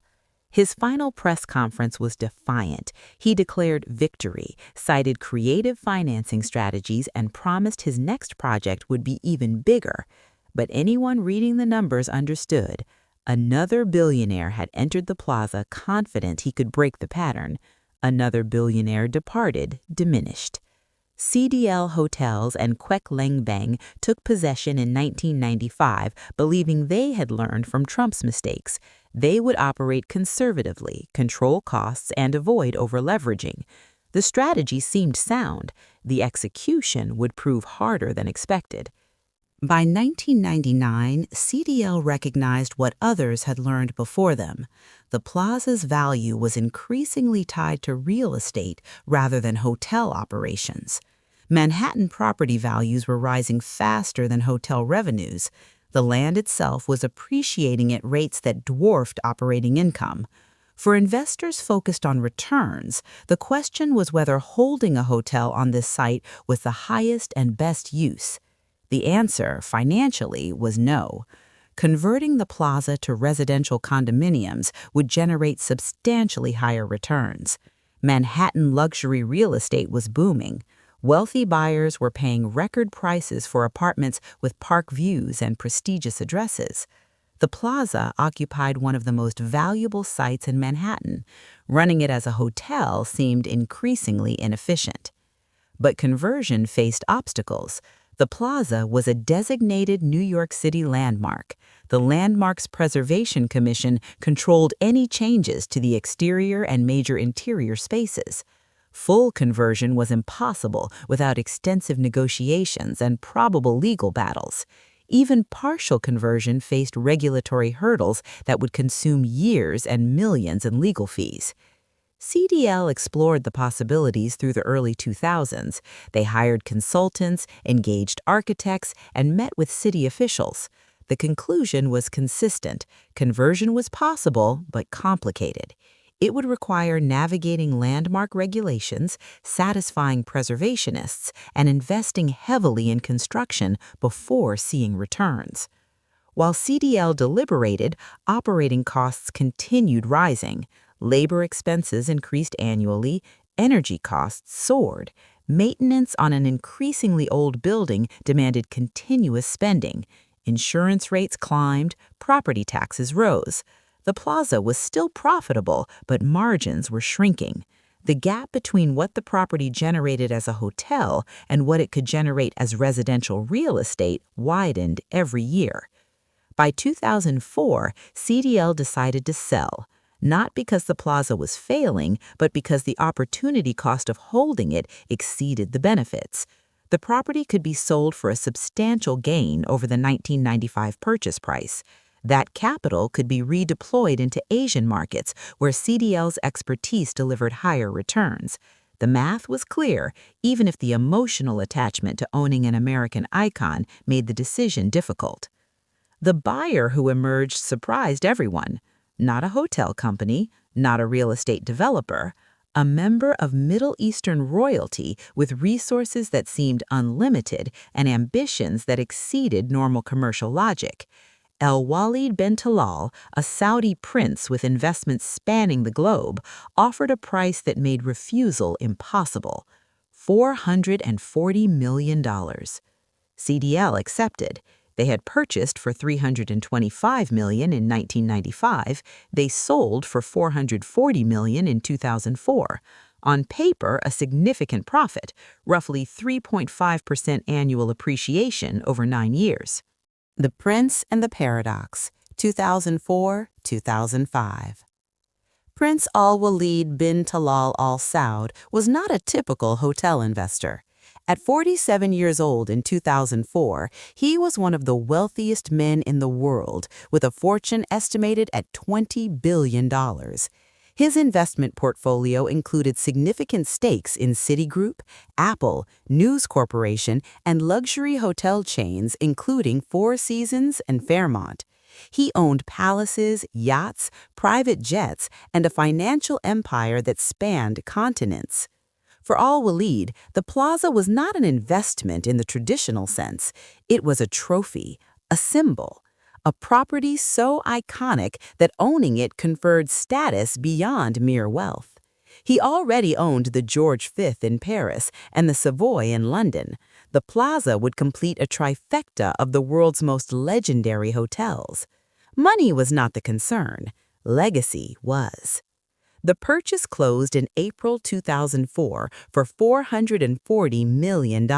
His final press conference was defiant. He declared victory, cited creative financing strategies, and promised his next project would be even bigger. But anyone reading the numbers understood. Another billionaire had entered the plaza confident he could break the pattern. Another billionaire departed, diminished. CDL Hotels and Quek Leng Beng took possession in 1995, believing they had learned from Trump's mistakes. They would operate conservatively, control costs, and avoid over-leveraging. The strategy seemed sound. The execution would prove harder than expected. By 1999, CDL recognized what others had learned before them. The plaza's value was increasingly tied to real estate rather than hotel operations. Manhattan property values were rising faster than hotel revenues. The land itself was appreciating at rates that dwarfed operating income. For investors focused on returns, the question was whether holding a hotel on this site was the highest and best use. The answer, financially, was no. Converting the plaza to residential condominiums would generate substantially higher returns. Manhattan luxury real estate was booming. Wealthy buyers were paying record prices for apartments with park views and prestigious addresses. The plaza occupied one of the most valuable sites in Manhattan. Running it as a hotel seemed increasingly inefficient. But conversion faced obstacles. The plaza was a designated New York City landmark. The Landmarks Preservation Commission controlled any changes to the exterior and major interior spaces. Full conversion was impossible without extensive negotiations and probable legal battles. Even partial conversion faced regulatory hurdles that would consume years and millions in legal fees. CDL explored the possibilities through the early 2000s. They hired consultants, engaged architects, and met with city officials. The conclusion was consistent. Conversion was possible, but complicated. It would require navigating landmark regulations, satisfying preservationists, and investing heavily in construction before seeing returns. While CDL deliberated, operating costs continued rising. Labor expenses increased annually, energy costs soared. Maintenance on an increasingly old building demanded continuous spending. Insurance rates climbed, property taxes rose. The plaza was still profitable, but margins were shrinking. The gap between what the property generated as a hotel and what it could generate as residential real estate widened every year. By 2004, CDL decided to sell. Not because the plaza was failing, but because the opportunity cost of holding it exceeded the benefits. The property could be sold for a substantial gain over the 1995 purchase price. That capital could be redeployed into Asian markets, where CDL's expertise delivered higher returns. The math was clear, even if the emotional attachment to owning an American icon made the decision difficult. The buyer who emerged surprised everyone. Not a hotel company, not a real estate developer, a member of Middle Eastern royalty with resources that seemed unlimited and ambitions that exceeded normal commercial logic. Al-Walid bin Talal, a Saudi prince with investments spanning the globe, offered a price that made refusal impossible: $440 million. CDL accepted. They had purchased for $325 million in 1995. They sold for $440 million in 2004. On paper, a significant profit, roughly 3.5% annual appreciation over 9 years. The Prince and the Paradox, 2004-2005. Prince Al-Walid bin Talal Al Saud was not a typical hotel investor. At 47 years old in 2004, he was one of the wealthiest men in the world, with a fortune estimated at $20 billion. His investment portfolio included significant stakes in Citigroup, Apple, News Corporation, and luxury hotel chains including Four Seasons and Fairmont. He owned palaces, yachts, private jets, and a financial empire that spanned continents. For Al-Walid, the plaza was not an investment in the traditional sense. It was a trophy, a symbol, a property so iconic that owning it conferred status beyond mere wealth. He already owned the George V in Paris and the Savoy in London. The plaza would complete a trifecta of the world's most legendary hotels. Money was not the concern. Legacy was. The purchase closed in April 2004 for $440 million.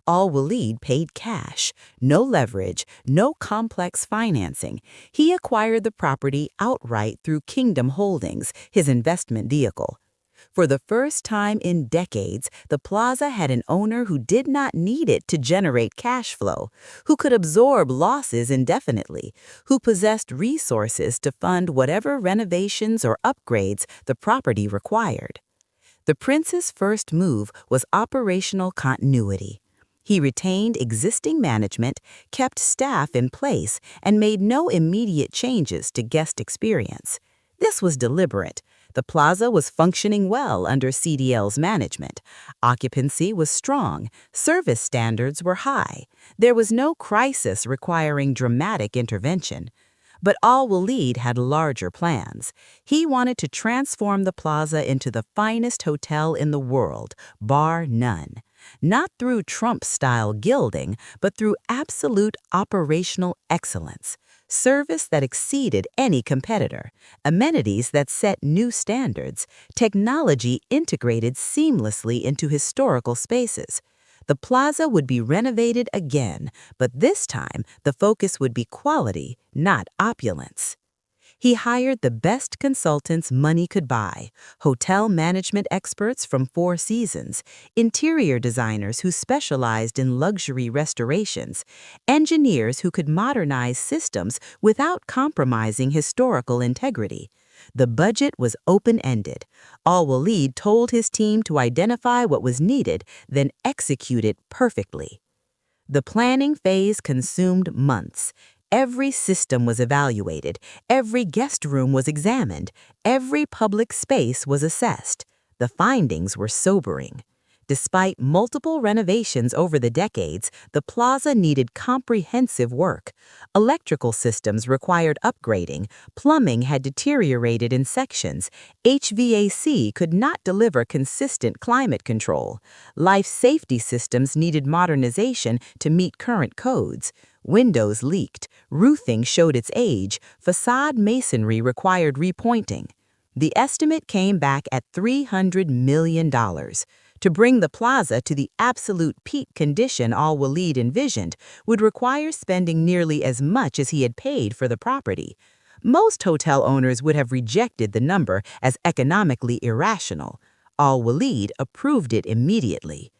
Al-Walid paid cash, no leverage, no complex financing. He acquired the property outright through Kingdom Holdings, his investment vehicle. For the first time in decades, the plaza had an owner who did not need it to generate cash flow, who could absorb losses indefinitely, who possessed resources to fund whatever renovations or upgrades the property required. The prince's first move was operational continuity. He retained existing management, kept staff in place, and made no immediate changes to guest experience. This was deliberate. The plaza was functioning well under CDL's management. Occupancy was strong. Service standards were high. There was no crisis requiring dramatic intervention. But Al Walid had larger plans. He wanted to transform the plaza into the finest hotel in the world, bar none. Not through Trump-style gilding, but through absolute operational excellence. Service that exceeded any competitor, amenities that set new standards, technology integrated seamlessly into historical spaces. The plaza would be renovated again, but this time the focus would be quality, not opulence. He hired the best consultants money could buy, hotel management experts from Four Seasons, interior designers who specialized in luxury restorations, engineers who could modernize systems without compromising historical integrity. The budget was open-ended. Al Walid told his team to identify what was needed, then execute it perfectly. The planning phase consumed months. Every system was evaluated, every guest room was examined, every public space was assessed. The findings were sobering. Despite multiple renovations over the decades, the plaza needed comprehensive work. Electrical systems required upgrading, plumbing had deteriorated in sections, HVAC could not deliver consistent climate control, life safety systems needed modernization to meet current codes. Windows leaked, roofing showed its age, facade masonry required repointing. The estimate came back at $300 million. To bring the plaza to the absolute peak condition Al Walid envisioned would require spending nearly as much as he had paid for the property. Most hotel owners would have rejected the number as economically irrational. Al Walid approved it immediately.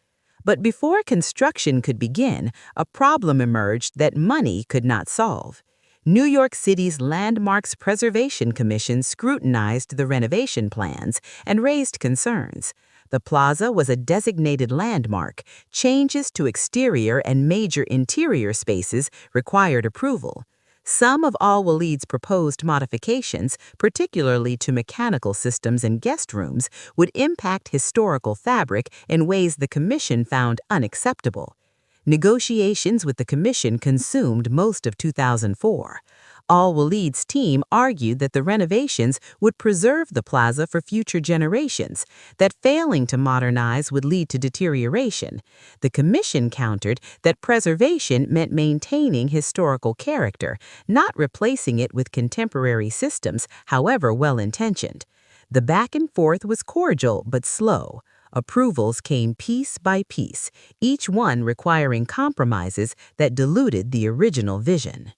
But before construction could begin, a problem emerged that money could not solve. New York City's Landmarks Preservation Commission scrutinized the renovation plans and raised concerns. The plaza was a designated landmark. Changes to exterior and major interior spaces required approval. Some of Al Walid's proposed modifications, particularly to mechanical systems and guest rooms, would impact historical fabric in ways the commission found unacceptable. Negotiations with the commission consumed most of 2004. Al Walid's team argued that the renovations would preserve the plaza for future generations, that failing to modernize would lead to deterioration. The commission countered that preservation meant maintaining historical character, not replacing it with contemporary systems, however well-intentioned. The back and forth was cordial but slow. Approvals came piece by piece, each one requiring compromises that diluted the original vision.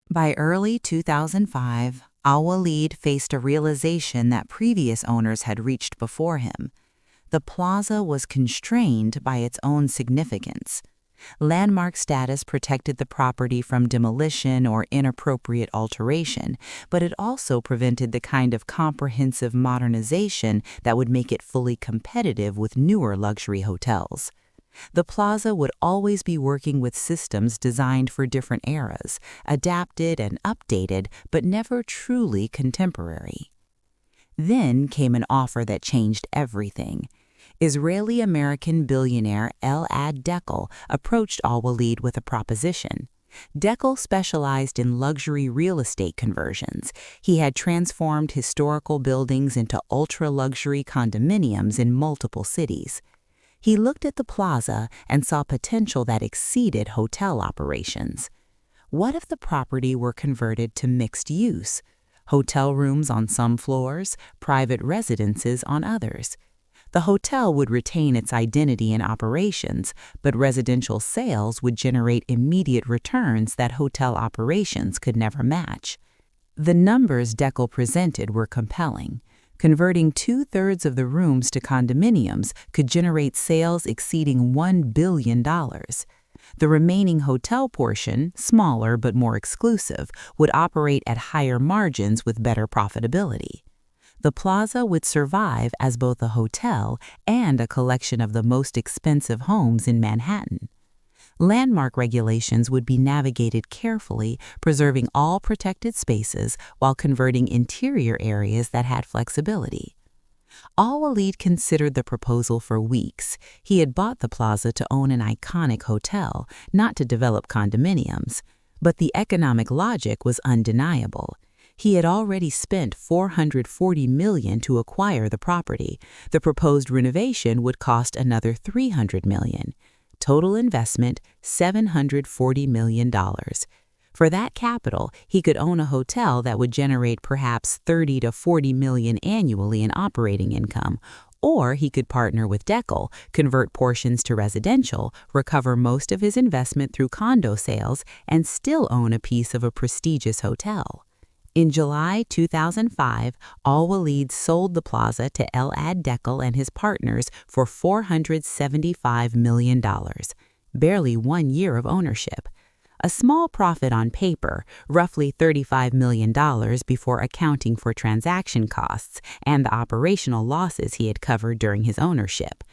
By early 2005, Al Walid faced a realization that previous owners had reached before him. The plaza was constrained by its own significance. Landmark status protected the property from demolition or inappropriate alteration, but it also prevented the kind of comprehensive modernization that would make it fully competitive with newer luxury hotels. The plaza would always be working with systems designed for different eras, adapted and updated, but never truly contemporary. Then came an offer that changed everything. Israeli-American billionaire Elad Deckel approached Al Walid with a proposition. Deckel specialized in luxury real estate conversions. He had transformed historical buildings into ultra-luxury condominiums in multiple cities. He looked at the plaza and saw potential that exceeded hotel operations. What if the property were converted to mixed use? Hotel rooms on some floors, private residences on others. The hotel would retain its identity and operations, but residential sales would generate immediate returns that hotel operations could never match. The numbers Deckel presented were compelling. Converting 2/3 of the rooms to condominiums could generate sales exceeding $1 billion. The remaining hotel portion, smaller but more exclusive, would operate at higher margins with better profitability. The plaza would survive as both a hotel and a collection of the most expensive homes in Manhattan. Landmark regulations would be navigated carefully, preserving all protected spaces while converting interior areas that had flexibility. Al-Walid considered the proposal for weeks. He had bought the plaza to own an iconic hotel, not to develop condominiums. But the economic logic was undeniable. He had already spent $440 million to acquire the property. The proposed renovation would cost another $300 million. Total investment, $740 million. For that capital, he could own a hotel that would generate perhaps $30 to $40 million annually in operating income, or he could partner with Deckel, convert portions to residential, recover most of his investment through condo sales, and still own a piece of a prestigious hotel. In July 2005, Al-Walid sold the plaza to Elad Deckel and his partners for $475 million, barely 1 year of ownership. A small profit on paper, roughly $35 million before accounting for transaction costs and the operational losses he had covered during his ownership.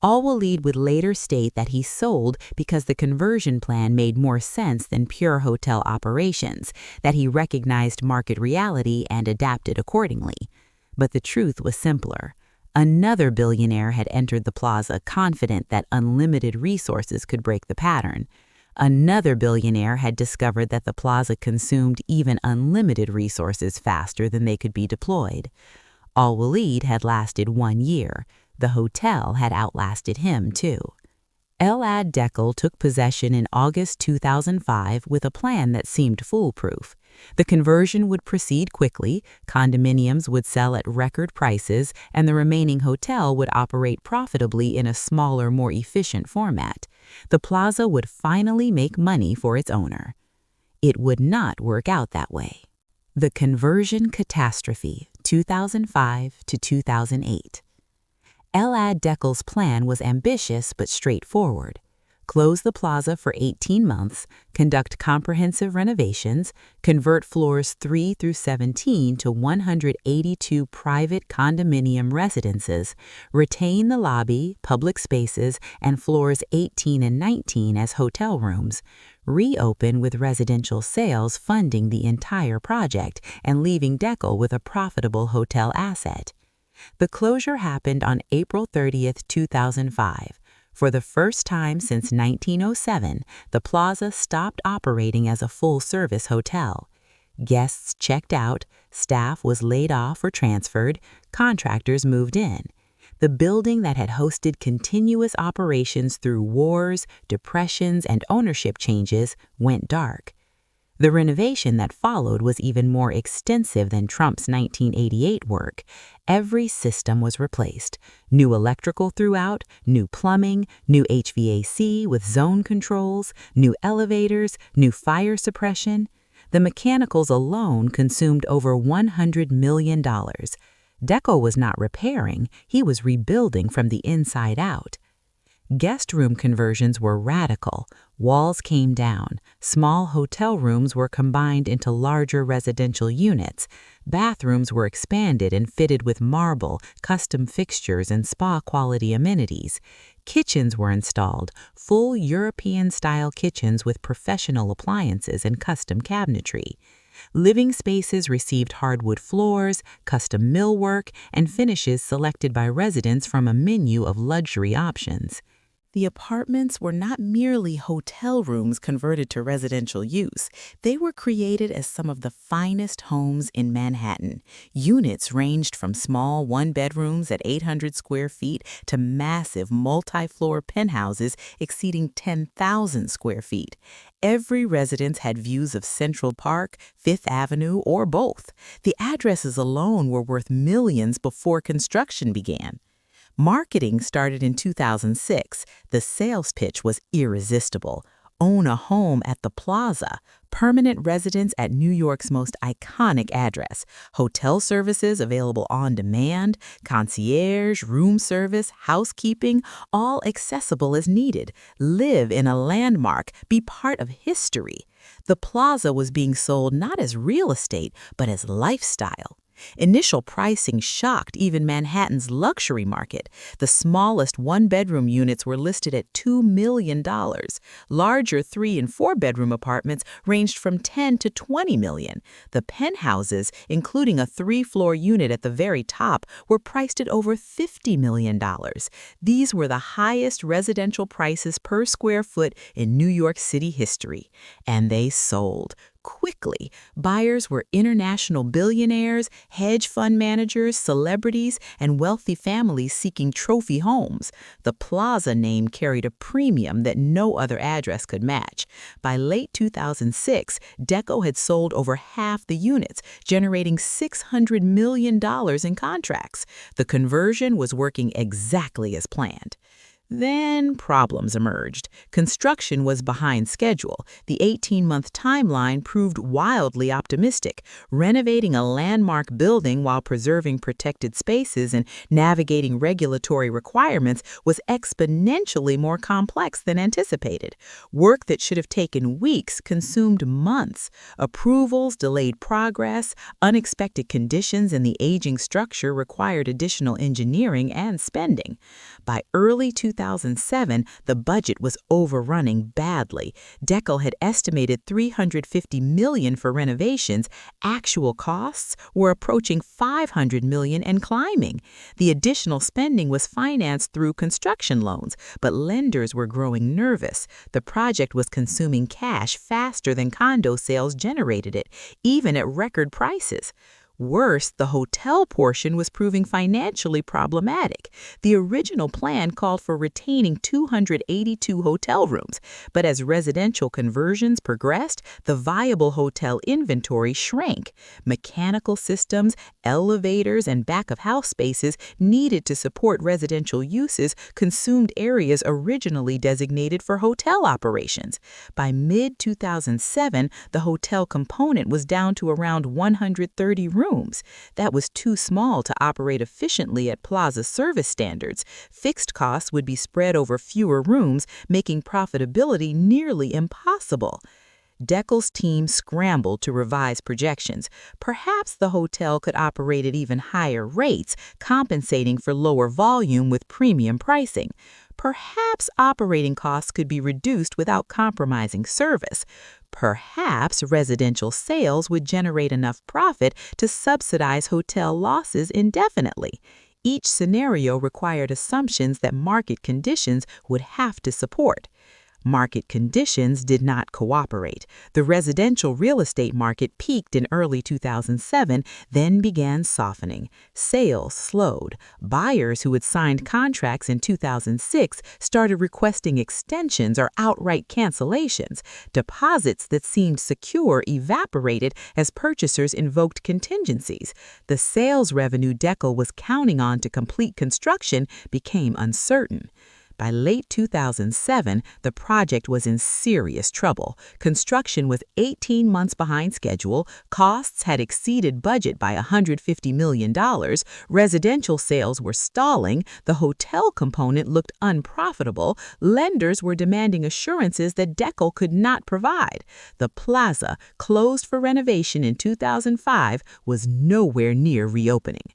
Al-Walid would later state that he sold because the conversion plan made more sense than pure hotel operations, that he recognized market reality and adapted accordingly. But the truth was simpler. Another billionaire had entered the plaza confident that unlimited resources could break the pattern. Another billionaire had discovered that the plaza consumed even unlimited resources faster than they could be deployed. Al-Walid had lasted 1 year. The hotel had outlasted him, too. Elad Deckel took possession in August 2005 with a plan that seemed foolproof. The conversion would proceed quickly, condominiums would sell at record prices, and the remaining hotel would operate profitably in a smaller, more efficient format. The plaza would finally make money for its owner. It would not work out that way. The conversion catastrophe, 2005 to 2008. Elad Deckel's plan was ambitious but straightforward. Close the plaza for 18 months, conduct comprehensive renovations, convert floors 3 through 17 to 182 private condominium residences, retain the lobby, public spaces, and floors 18 and 19 as hotel rooms, reopen with residential sales funding the entire project and leaving Deckel with a profitable hotel asset. The closure happened on April 30, 2005. For the first time since 1907, the plaza stopped operating as a full-service hotel. Guests checked out, staff was laid off or transferred, contractors moved in. The building that had hosted continuous operations through wars, depressions, and ownership changes went dark. The renovation that followed was even more extensive than Trump's 1988 work. Every system was replaced. New electrical throughout, new plumbing, new HVAC with zone controls, new elevators, new fire suppression. The mechanicals alone consumed over $100 million. Deckel was not repairing, he was rebuilding from the inside out. Guest room conversions were radical. Walls came down. Small hotel rooms were combined into larger residential units. Bathrooms were expanded and fitted with marble, custom fixtures, and spa-quality amenities. Kitchens were installed, full European-style kitchens with professional appliances and custom cabinetry. Living spaces received hardwood floors, custom millwork, and finishes selected by residents from a menu of luxury options. The apartments were not merely hotel rooms converted to residential use. They were created as some of the finest homes in Manhattan. Units ranged from small one-bedrooms at 800 square feet to massive multi-floor penthouses exceeding 10,000 square feet. Every residence had views of Central Park, Fifth Avenue, or both. The addresses alone were worth millions before construction began. Marketing started in 2006. The sales pitch was irresistible. Own a home at the Plaza, permanent residence at New York's most iconic address, hotel services available on demand, concierge, room service, housekeeping, all accessible as needed. Live in a landmark, be part of history. The Plaza was being sold not as real estate, but as lifestyle. Initial pricing shocked even Manhattan's luxury market. The smallest one-bedroom units were listed at $2 million. Larger 3- and 4-bedroom apartments ranged from $10 to $20 million. The penthouses, including a 3-floor unit at the very top, were priced at over $50 million. These were the highest residential prices per square foot in New York City history. And they sold. Quickly, buyers were international billionaires, hedge fund managers, celebrities, and wealthy families seeking trophy homes. The Plaza name carried a premium that no other address could match. By late 2006, Deco had sold over half the units, generating $600 million in contracts. The conversion was working exactly as planned. Then problems emerged. Construction was behind schedule. The 18-month timeline proved wildly optimistic. Renovating a landmark building while preserving protected spaces and navigating regulatory requirements was exponentially more complex than anticipated. Work that should have taken weeks consumed months. Approvals delayed progress. Unexpected conditions in the aging structure required additional engineering and spending. By early 2007, the budget was overrunning badly. Deco had estimated $350 million for renovations. Actual costs were approaching $500 million and climbing. The additional spending was financed through construction loans, but lenders were growing nervous. The project was consuming cash faster than condo sales generated it, even at record prices. Worse, the hotel portion was proving financially problematic. The original plan called for retaining 282 hotel rooms, but as residential conversions progressed, the viable hotel inventory shrank. Mechanical systems, elevators, and back-of-house spaces needed to support residential uses consumed areas originally designated for hotel operations. By mid-2007, the hotel component was down to around 130 rooms. That was too small to operate efficiently at Plaza service standards. Fixed costs would be spread over fewer rooms, making profitability nearly impossible. Deco's team scrambled to revise projections. Perhaps the hotel could operate at even higher rates, compensating for lower volume with premium pricing. Perhaps operating costs could be reduced without compromising service. Perhaps residential sales would generate enough profit to subsidize hotel losses indefinitely. Each scenario required assumptions that market conditions would have to support. Market conditions did not cooperate. The residential real estate market peaked in early 2007, then began softening. Sales slowed. Buyers who had signed contracts in 2006 started requesting extensions or outright cancellations. Deposits that seemed secure evaporated as purchasers invoked contingencies. The sales revenue Deco was counting on to complete construction became uncertain. By late 2007, the project was in serious trouble. Construction was 18 months behind schedule, costs had exceeded budget by $150 million, residential sales were stalling, the hotel component looked unprofitable, lenders were demanding assurances that Deco could not provide. The Plaza, closed for renovation in 2005, was nowhere near reopening.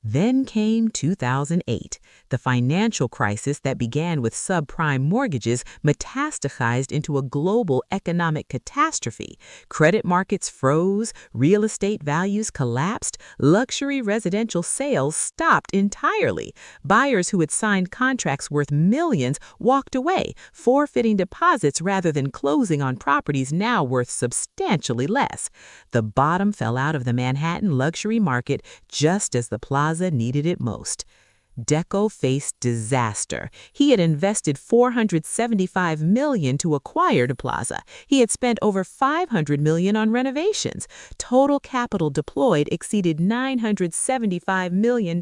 Then came 2008. The financial crisis that began with subprime mortgages metastasized into a global economic catastrophe. Credit markets froze, real estate values collapsed, luxury residential sales stopped entirely. Buyers who had signed contracts worth millions walked away, forfeiting deposits rather than closing on properties now worth substantially less. The bottom fell out of the Manhattan luxury market just as the Plaza needed it most. Deco faced disaster. He had invested $475 million to acquire the plaza. He had spent over $500 million on renovations. Total capital deployed exceeded $975 million.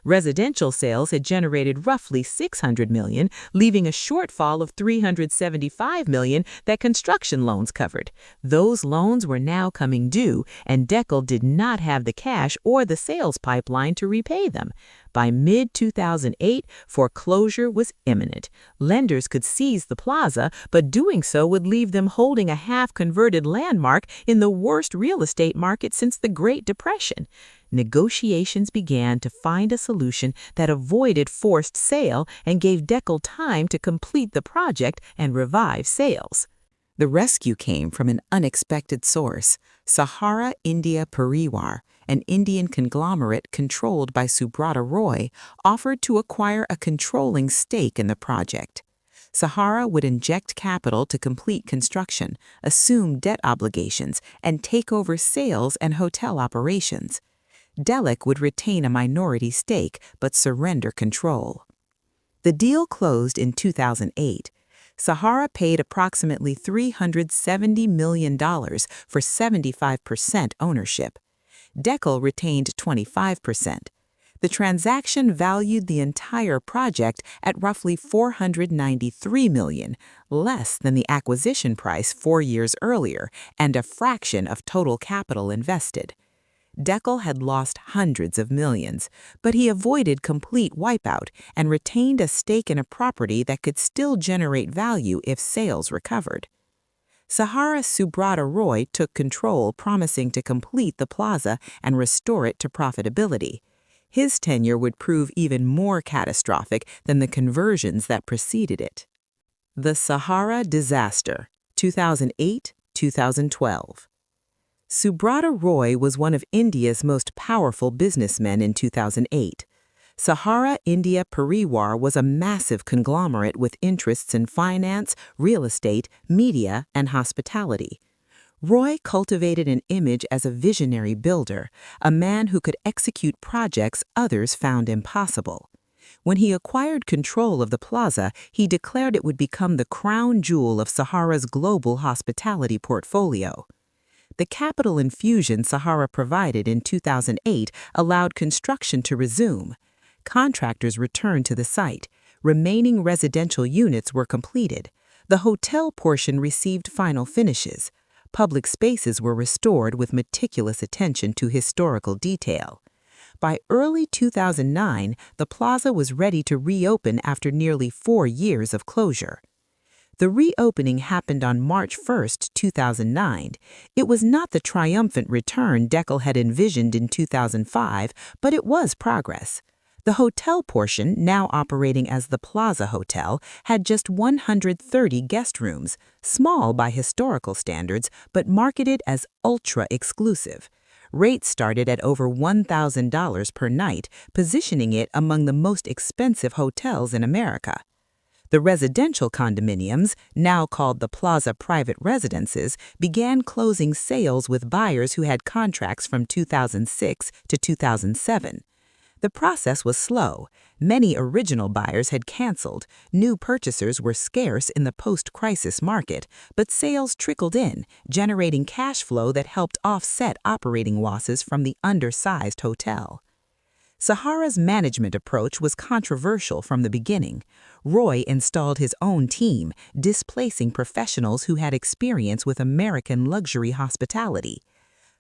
Residential sales had generated roughly $600 million, leaving a shortfall of $375 million that construction loans covered. Those loans were now coming due, and Deco did not have the cash or the sales pipeline to repay them. By mid-2008, foreclosure was imminent. Lenders could seize the plaza, but doing so would leave them holding a half-converted landmark in the worst real estate market since the Great Depression. Negotiations began to find a solution that avoided forced sale and gave Deco time to complete the project and revive sales. The rescue came from an unexpected source. Sahara India Pariwar, an Indian conglomerate controlled by Subrata Roy, offered to acquire a controlling stake in the project. Sahara would inject capital to complete construction, assume debt obligations, and take over sales and hotel operations. Delic would retain a minority stake but surrender control. The deal closed in 2008. Sahara paid approximately $370 million for 75% ownership. Deco retained 25%. The transaction valued the entire project at roughly $493 million, less than the acquisition price 4 years earlier and a fraction of total capital invested. Deco had lost hundreds of millions, but he avoided complete wipeout and retained a stake in a property that could still generate value if sales recovered. Sahara Subrata Roy took control, promising to complete the plaza and restore it to profitability. His tenure would prove even more catastrophic than the conversions that preceded it. The Sahara Disaster, 2008-2012. Subrata Roy was one of India's most powerful businessmen in 2008. Sahara India Pariwar was a massive conglomerate with interests in finance, real estate, media, and hospitality. Roy cultivated an image as a visionary builder, a man who could execute projects others found impossible. When he acquired control of the plaza, he declared it would become the crown jewel of Sahara's global hospitality portfolio. The capital infusion Sahara provided in 2008 allowed construction to resume. Contractors returned to the site. Remaining residential units were completed. The hotel portion received final finishes. Public spaces were restored with meticulous attention to historical detail. By early 2009, the plaza was ready to reopen after nearly 4 years of closure. The reopening happened on March 1, 2009. It was not the triumphant return Deco had envisioned in 2005, but it was progress. The hotel portion, now operating as the Plaza Hotel, had just 130 guest rooms, small by historical standards, but marketed as ultra-exclusive. Rates started at over $1,000 per night, positioning it among the most expensive hotels in America. The residential condominiums, now called the Plaza Private Residences, began closing sales with buyers who had contracts from 2006 to 2007. The process was slow. Many original buyers had canceled. New purchasers were scarce in the post-crisis market, but sales trickled in, generating cash flow that helped offset operating losses from the undersized hotel. Sahara's management approach was controversial from the beginning. Roy installed his own team, displacing professionals who had experience with American luxury hospitality.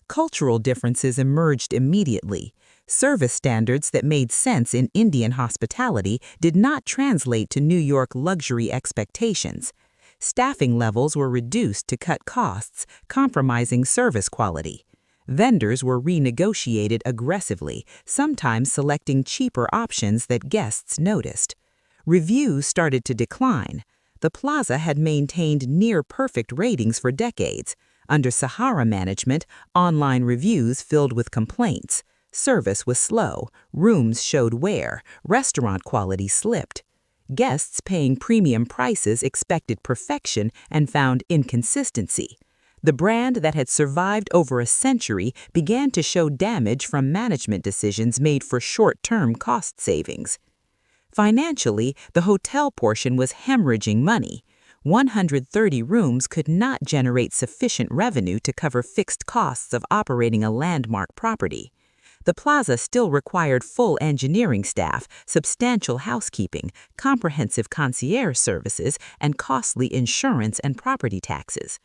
Cultural differences emerged immediately. Service standards that made sense in Indian hospitality did not translate to New York luxury expectations. Staffing levels were reduced to cut costs, compromising service quality. Vendors were renegotiated aggressively, sometimes selecting cheaper options that guests noticed. Reviews started to decline. The plaza had maintained near-perfect ratings for decades. Under Sahara management, online reviews filled with complaints. Service was slow, rooms showed wear, restaurant quality slipped. Guests paying premium prices expected perfection and found inconsistency. The brand that had survived over a century began to show damage from management decisions made for short-term cost savings. Financially, the hotel portion was hemorrhaging money. 130 rooms could not generate sufficient revenue to cover fixed costs of operating a landmark property. The plaza still required full engineering staff, substantial housekeeping, comprehensive concierge services, and costly insurance and property taxes.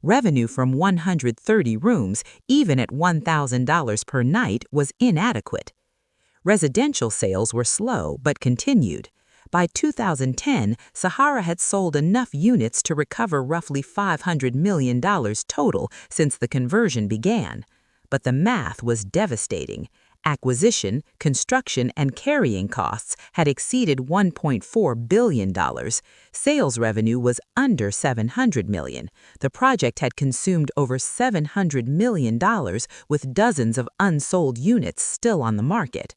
Revenue from 130 rooms, even at $1,000 per night, was inadequate. Residential sales were slow but continued. By 2010, Sahara had sold enough units to recover roughly $500 million total since the conversion began. But the math was devastating. Acquisition, construction, and carrying costs had exceeded $1.4 billion. Sales revenue was under $700 million. The project had consumed over $700 million, with dozens of unsold units still on the market.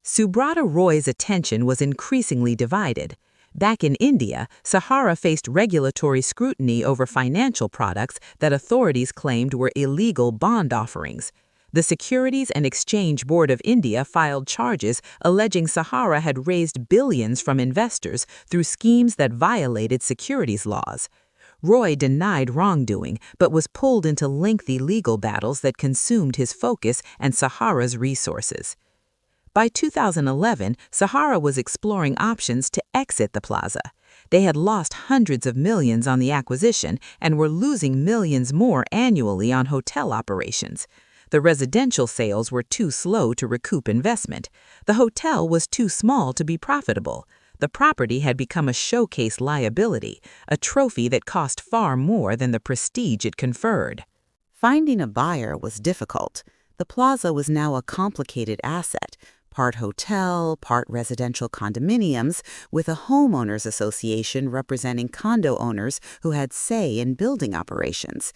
Subrata Roy's attention was increasingly divided. Back in India, Sahara faced regulatory scrutiny over financial products that authorities claimed were illegal bond offerings. The Securities and Exchange Board of India filed charges alleging Sahara had raised billions from investors through schemes that violated securities laws. Roy denied wrongdoing, but was pulled into lengthy legal battles that consumed his focus and Sahara's resources. By 2011, Sahara was exploring options to exit the plaza. They had lost hundreds of millions on the acquisition and were losing millions more annually on hotel operations. The residential sales were too slow to recoup investment. The hotel was too small to be profitable. The property had become a showcase liability, a trophy that cost far more than the prestige it conferred. Finding a buyer was difficult. The plaza was now a complicated asset, part hotel, part residential condominiums, with a homeowners association representing condo owners who had say in building operations.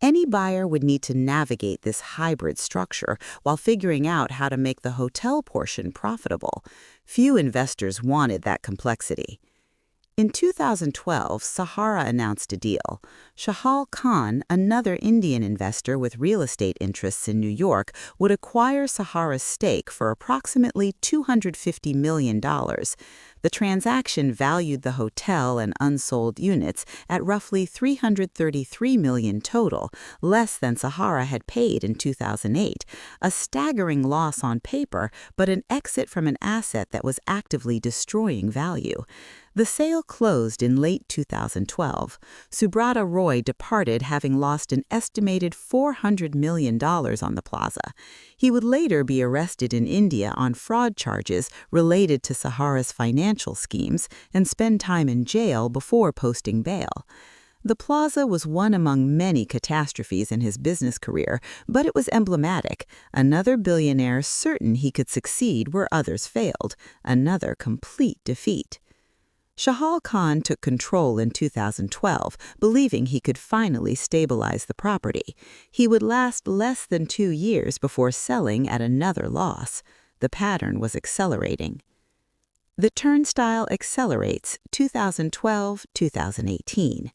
Any buyer would need to navigate this hybrid structure while figuring out how to make the hotel portion profitable. Few investors wanted that complexity. In 2012, Sahara announced a deal. Shahal Khan, another Indian investor with real estate interests in New York, would acquire Sahara's stake for approximately $250 million. The transaction valued the hotel and unsold units at roughly $333 million total, less than Sahara had paid in 2008, a staggering loss on paper, but an exit from an asset that was actively destroying value. The sale closed in late 2012. Subrata Roy departed having lost an estimated $400 million on the plaza. He would later be arrested in India on fraud charges related to Sahara's financial schemes and spend time in jail before posting bail. The plaza was one among many catastrophes in his business career, but it was emblematic. Another billionaire certain he could succeed where others failed. Another complete defeat. Shahal Khan took control in 2012, believing he could finally stabilize the property. He would last less than 2 years before selling at another loss. The pattern was accelerating. The turnstile accelerates 2012-2018.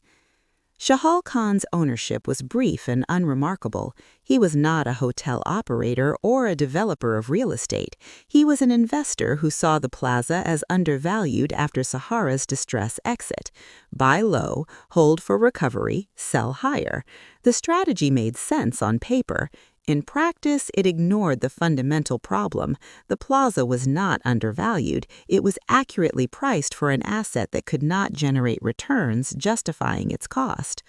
Shahal Khan's ownership was brief and unremarkable. He was not a hotel operator or a developer of real estate. He was an investor who saw the plaza as undervalued after Sahara's distress exit. Buy low, hold for recovery, sell higher. The strategy made sense on paper. In practice, it ignored the fundamental problem. The plaza was not undervalued. It was accurately priced for an asset that could not generate returns, justifying its cost.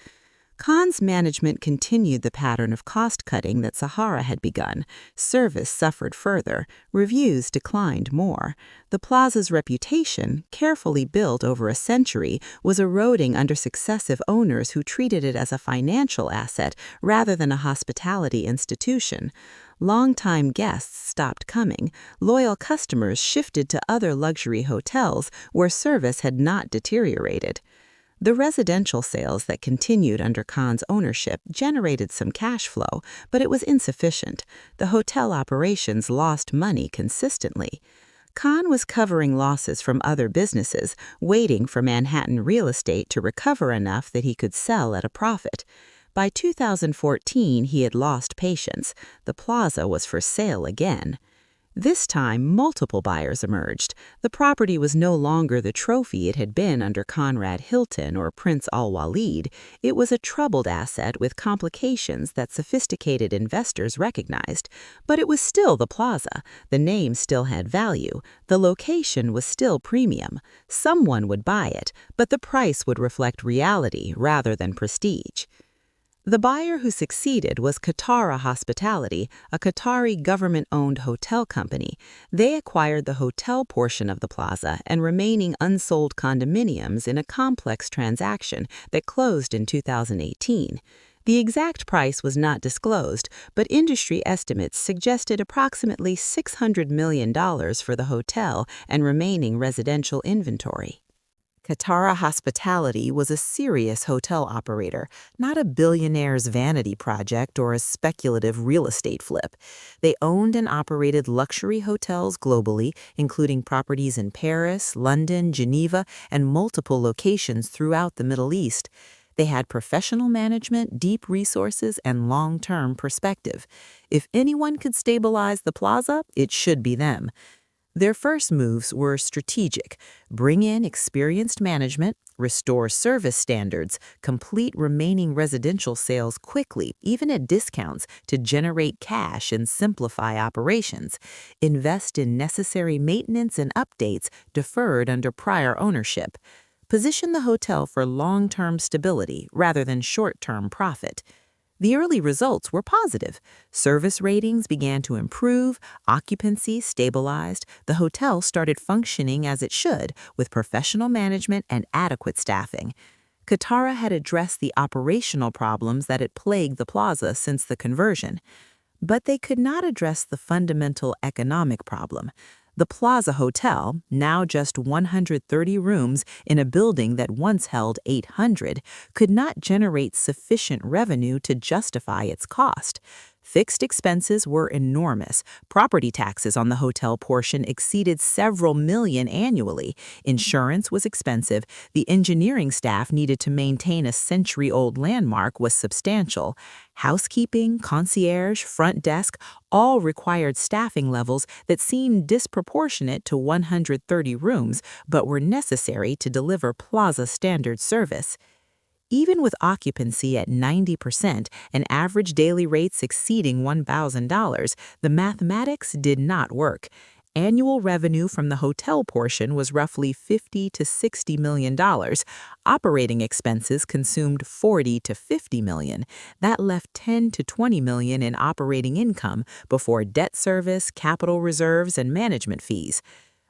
Khan's management continued the pattern of cost-cutting that Sahara had begun. Service suffered further. Reviews declined more. The plaza's reputation, carefully built over a century, was eroding under successive owners who treated it as a financial asset rather than a hospitality institution. Longtime guests stopped coming. Loyal customers shifted to other luxury hotels where service had not deteriorated. The residential sales that continued under Khan's ownership generated some cash flow, but it was insufficient. The hotel operations lost money consistently. Khan was covering losses from other businesses, waiting for Manhattan real estate to recover enough that he could sell at a profit. By 2014, he had lost patience. The plaza was for sale again. This time, multiple buyers emerged. The property was no longer the trophy it had been under Conrad Hilton or Prince Al-Walid. It was a troubled asset with complications that sophisticated investors recognized. But it was still the plaza. The name still had value. The location was still premium. Someone would buy it, but the price would reflect reality rather than prestige. The buyer who succeeded was Qatari Hospitality, a Qatari government-owned hotel company. They acquired the hotel portion of the plaza and remaining unsold condominiums in a complex transaction that closed in 2018. The exact price was not disclosed, but industry estimates suggested approximately $600 million for the hotel and remaining residential inventory. Qatari Hospitality was a serious hotel operator, not a billionaire's vanity project or a speculative real estate flip. They owned and operated luxury hotels globally, including properties in Paris, London, Geneva, and multiple locations throughout the Middle East. They had professional management, deep resources, and long-term perspective. If anyone could stabilize the plaza, it should be them. Their first moves were strategic: bring in experienced management, restore service standards, complete remaining residential sales quickly, even at discounts, to generate cash and simplify operations, invest in necessary maintenance and updates deferred under prior ownership, position the hotel for long-term stability rather than short-term profit. The early results were positive. Service ratings began to improve, occupancy stabilized, the hotel started functioning as it should, with professional management and adequate staffing. Qatari had addressed the operational problems that had plagued the plaza since the conversion. But they could not address the fundamental economic problem. The Plaza Hotel, now just 130 rooms in a building that once held 800, could not generate sufficient revenue to justify its cost. Fixed expenses were enormous. Property taxes on the hotel portion exceeded several million annually. Insurance was expensive. The engineering staff needed to maintain a century-old landmark was substantial. Housekeeping, concierge, front desk all required staffing levels that seemed disproportionate to 130 rooms but were necessary to deliver plaza standard service. Even with occupancy at 90% and average daily rates exceeding $1,000, the mathematics did not work. Annual revenue from the hotel portion was roughly $50 to $60 million. Operating expenses consumed $40 to $50 million. That left $10 to $20 million in operating income before debt service, capital reserves, and management fees.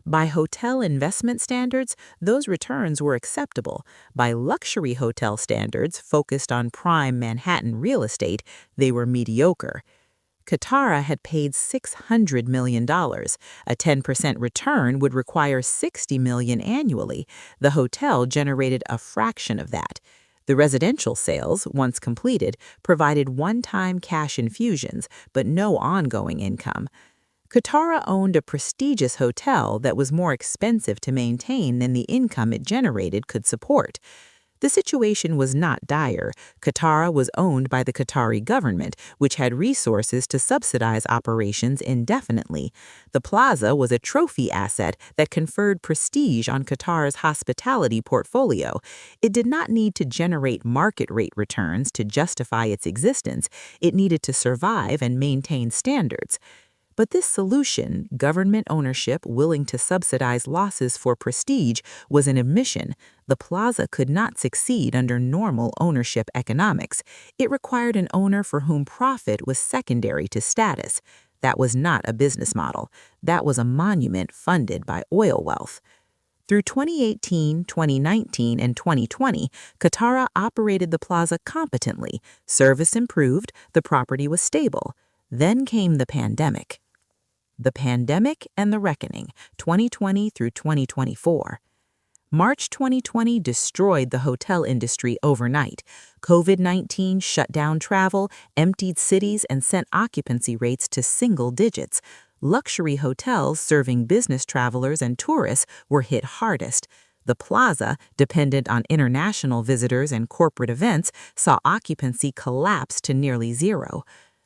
By hotel investment standards, those returns were acceptable. By luxury hotel standards focused on prime Manhattan real estate, they were mediocre. Qatari had paid $600 million. A 10% return would require $60 million annually. The hotel generated a fraction of that. The residential sales, once completed, provided one-time cash infusions, but no ongoing income. Qatari owned a prestigious hotel that was more expensive to maintain than the income it generated could support. The situation was not dire. Qatari was owned by the Qatari government, which had resources to subsidize operations indefinitely. The plaza was a trophy asset that conferred prestige on Qatari's hospitality portfolio. It did not need to generate market rate returns to justify its existence. It needed to survive and maintain standards. But this solution, government ownership willing to subsidize losses for prestige, was an admission. The plaza could not succeed under normal ownership economics. It required an owner for whom profit was secondary to status. That was not a business model. That was a monument funded by oil wealth. Through 2018, 2019, and 2020, Qatari operated the plaza competently. Service improved, the property was stable. Then came the pandemic. The Pandemic and the Reckoning, 2020 through 2024. March 2020 destroyed the hotel industry overnight. COVID-19 shut down travel, emptied cities, and sent occupancy rates to single digits. Luxury hotels serving business travelers and tourists were hit hardest. The Plaza, dependent on international visitors and corporate events, saw occupancy collapse to nearly zero.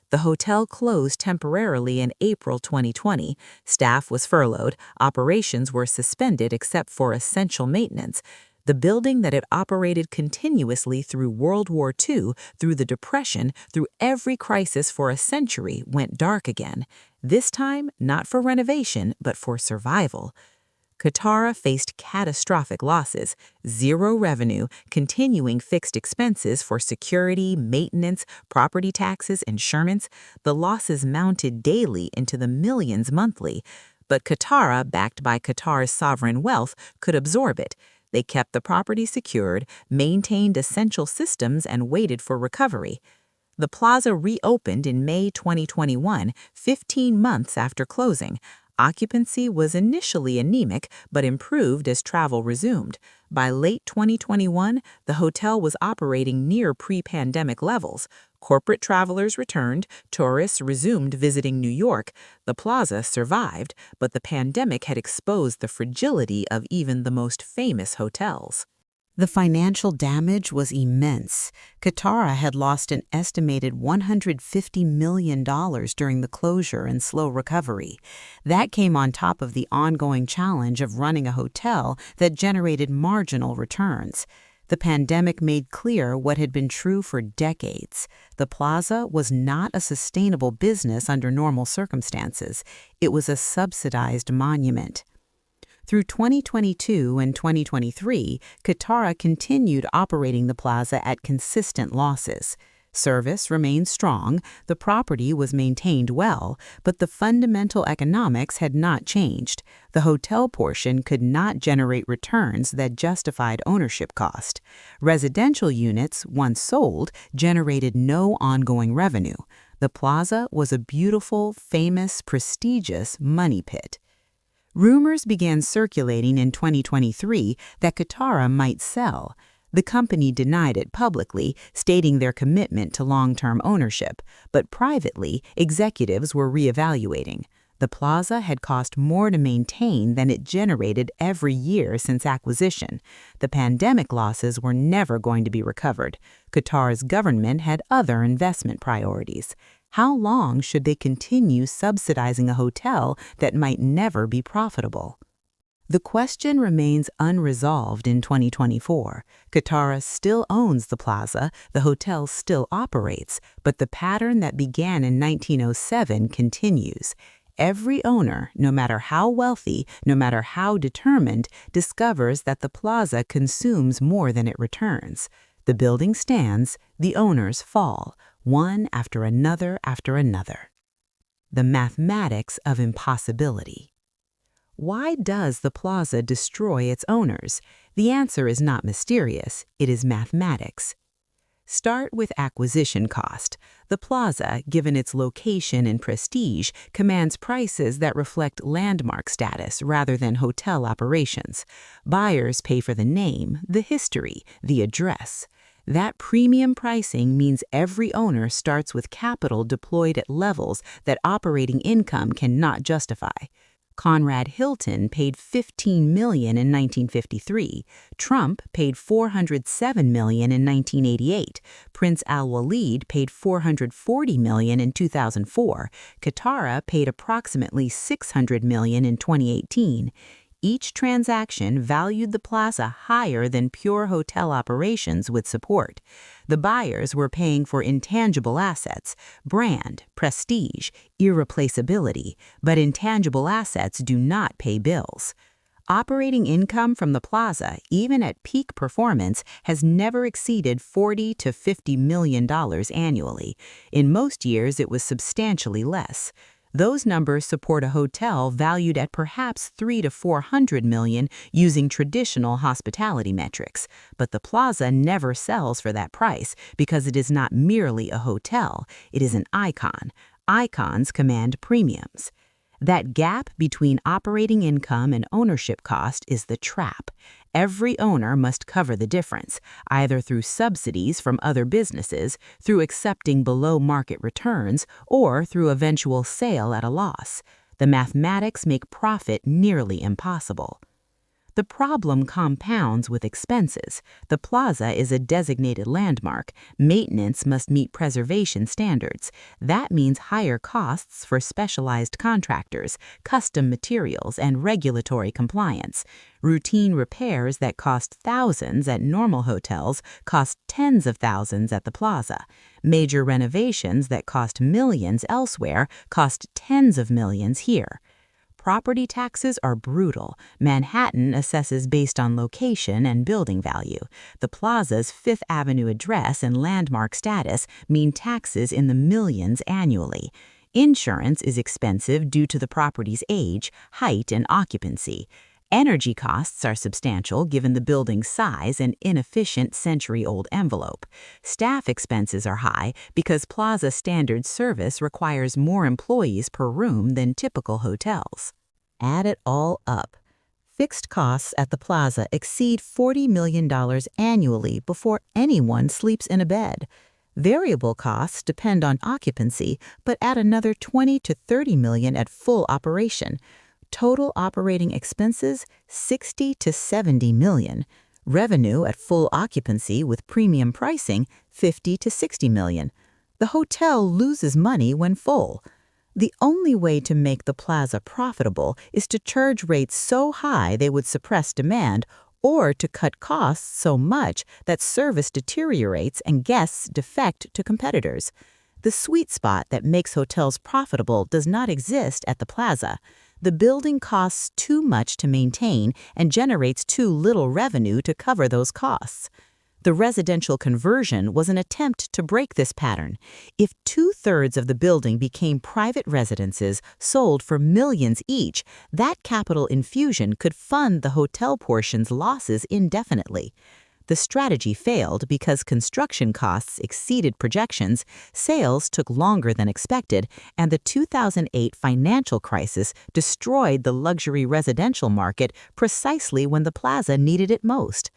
The hotel closed temporarily in April 2020. Staff was furloughed, operations were suspended except for essential maintenance. The building that had operated continuously through World War II, through the Depression, through every crisis for a century, went dark again. This time, not for renovation, but for survival. Qatari faced catastrophic losses, zero revenue, continuing fixed expenses for security, maintenance, property taxes, insurance. The losses mounted daily into the millions monthly. But Qatari, backed by Qatar's sovereign wealth, could absorb it. They kept the property secured, maintained essential systems, and waited for recovery. The plaza reopened in May 2021, 15 months after closing. Occupancy was initially anemic, but improved as travel resumed. By late 2021, the hotel was operating near pre-pandemic levels. Corporate travelers returned, tourists resumed visiting New York. The plaza survived, but the pandemic had exposed the fragility of even the most famous hotels. The financial damage was immense. Qatari had lost an estimated $150 million during the closure and slow recovery. That came on top of the ongoing challenge of running a hotel that generated marginal returns. The pandemic made clear what had been true for decades. The plaza was not a sustainable business under normal circumstances. It was a subsidized monument. Through 2022 and 2023, Qatari continued operating the plaza at consistent losses. Service remained strong, the property was maintained well, but the fundamental economics had not changed. The hotel portion could not generate returns that justified ownership cost. Residential units, once sold, generated no ongoing revenue. The plaza was a beautiful, famous, prestigious money pit. Rumors began circulating in 2023 that Qatari might sell. The company denied it publicly, stating their commitment to long-term ownership, but privately, executives were reevaluating. The plaza had cost more to maintain than it generated every year since acquisition. The pandemic losses were never going to be recovered. Qatar's government had other investment priorities. How long should they continue subsidizing a hotel that might never be profitable? The question remains unresolved in 2024. Qatari still owns the plaza, the hotel still operates, but the pattern that began in 1907 continues. Every owner, no matter how wealthy, no matter how determined, discovers that the plaza consumes more than it returns. The building stands, the owners fall, one after another after another. The mathematics of impossibility. Why does the plaza destroy its owners? The answer is not mysterious, it is mathematics. Start with acquisition cost. The plaza, given its location and prestige, commands prices that reflect landmark status rather than hotel operations. Buyers pay for the name, the history, the address. That premium pricing means every owner starts with capital deployed at levels that operating income cannot justify. Conrad Hilton paid $15 million in 1953. Trump paid $407 million in 1988. Prince Al-Walid paid $440 million in 2004. Qatari paid approximately $600 million in 2018. Each transaction valued the plaza higher than pure hotel operations would support. The buyers were paying for intangible assets, brand, prestige, irreplaceability, but intangible assets do not pay bills. Operating income from the plaza, even at peak performance, has never exceeded $40 to $50 million annually. In most years, it was substantially less. Those numbers support a hotel valued at perhaps $300 to $400 million using traditional hospitality metrics. But the plaza never sells for that price because it is not merely a hotel, it is an icon. Icons command premiums. That gap between operating income and ownership cost is the trap. Every owner must cover the difference, either through subsidies from other businesses, through accepting below-market returns, or through eventual sale at a loss. The mathematics make profit nearly impossible. The problem compounds with expenses. The plaza is a designated landmark. Maintenance must meet preservation standards. That means higher costs for specialized contractors, custom materials, and regulatory compliance. Routine repairs that cost thousands at normal hotels cost tens of thousands at the plaza. Major renovations that cost millions elsewhere cost tens of millions here. Property taxes are brutal. Manhattan assesses based on location and building value. The plaza's Fifth Avenue address and landmark status mean taxes in the millions annually. Insurance is expensive due to the property's age, height, and occupancy. Energy costs are substantial given the building's size and inefficient century-old envelope. Staff expenses are high because Plaza standard service requires more employees per room than typical hotels. Add it all up. Fixed costs at the Plaza exceed $40 million annually before anyone sleeps in a bed. Variable costs depend on occupancy, but add another $20 to $30 million at full operation. Total operating expenses, $60 to $70 million. Revenue at full occupancy with premium pricing, $50 to $60 million. The hotel loses money when full. The only way to make the plaza profitable is to charge rates so high they would suppress demand, or to cut costs so much that service deteriorates and guests defect to competitors. The sweet spot that makes hotels profitable does not exist at the plaza. The building costs too much to maintain and generates too little revenue to cover those costs. The residential conversion was an attempt to break this pattern. If 2/3 of the building became private residences sold for millions each, that capital infusion could fund the hotel portion's losses indefinitely. The strategy failed because construction costs exceeded projections, sales took longer than expected, and the 2008 financial crisis destroyed the luxury residential market precisely when the plaza needed it most.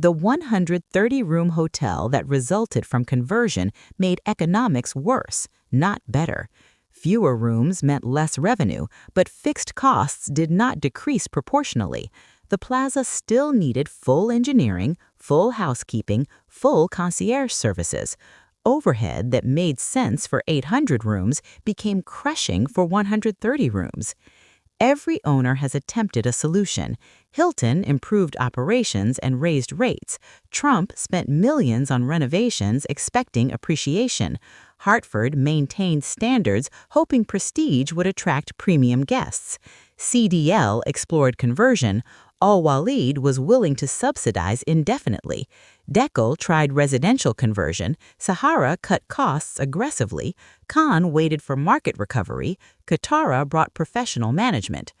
The 130-room hotel that resulted from conversion made economics worse, not better. Fewer rooms meant less revenue, but fixed costs did not decrease proportionally. The plaza still needed full engineering, full housekeeping, full concierge services. Overhead that made sense for 800 rooms became crushing for 130 rooms. Every owner has attempted a solution. Hilton improved operations and raised rates. Trump spent millions on renovations expecting appreciation. Hartford maintained standards hoping prestige would attract premium guests. CDL explored conversion. Al-Walid was willing to subsidize indefinitely. Deckel tried residential conversion. Sahara cut costs aggressively. Khan waited for market recovery. Qatari brought professional management.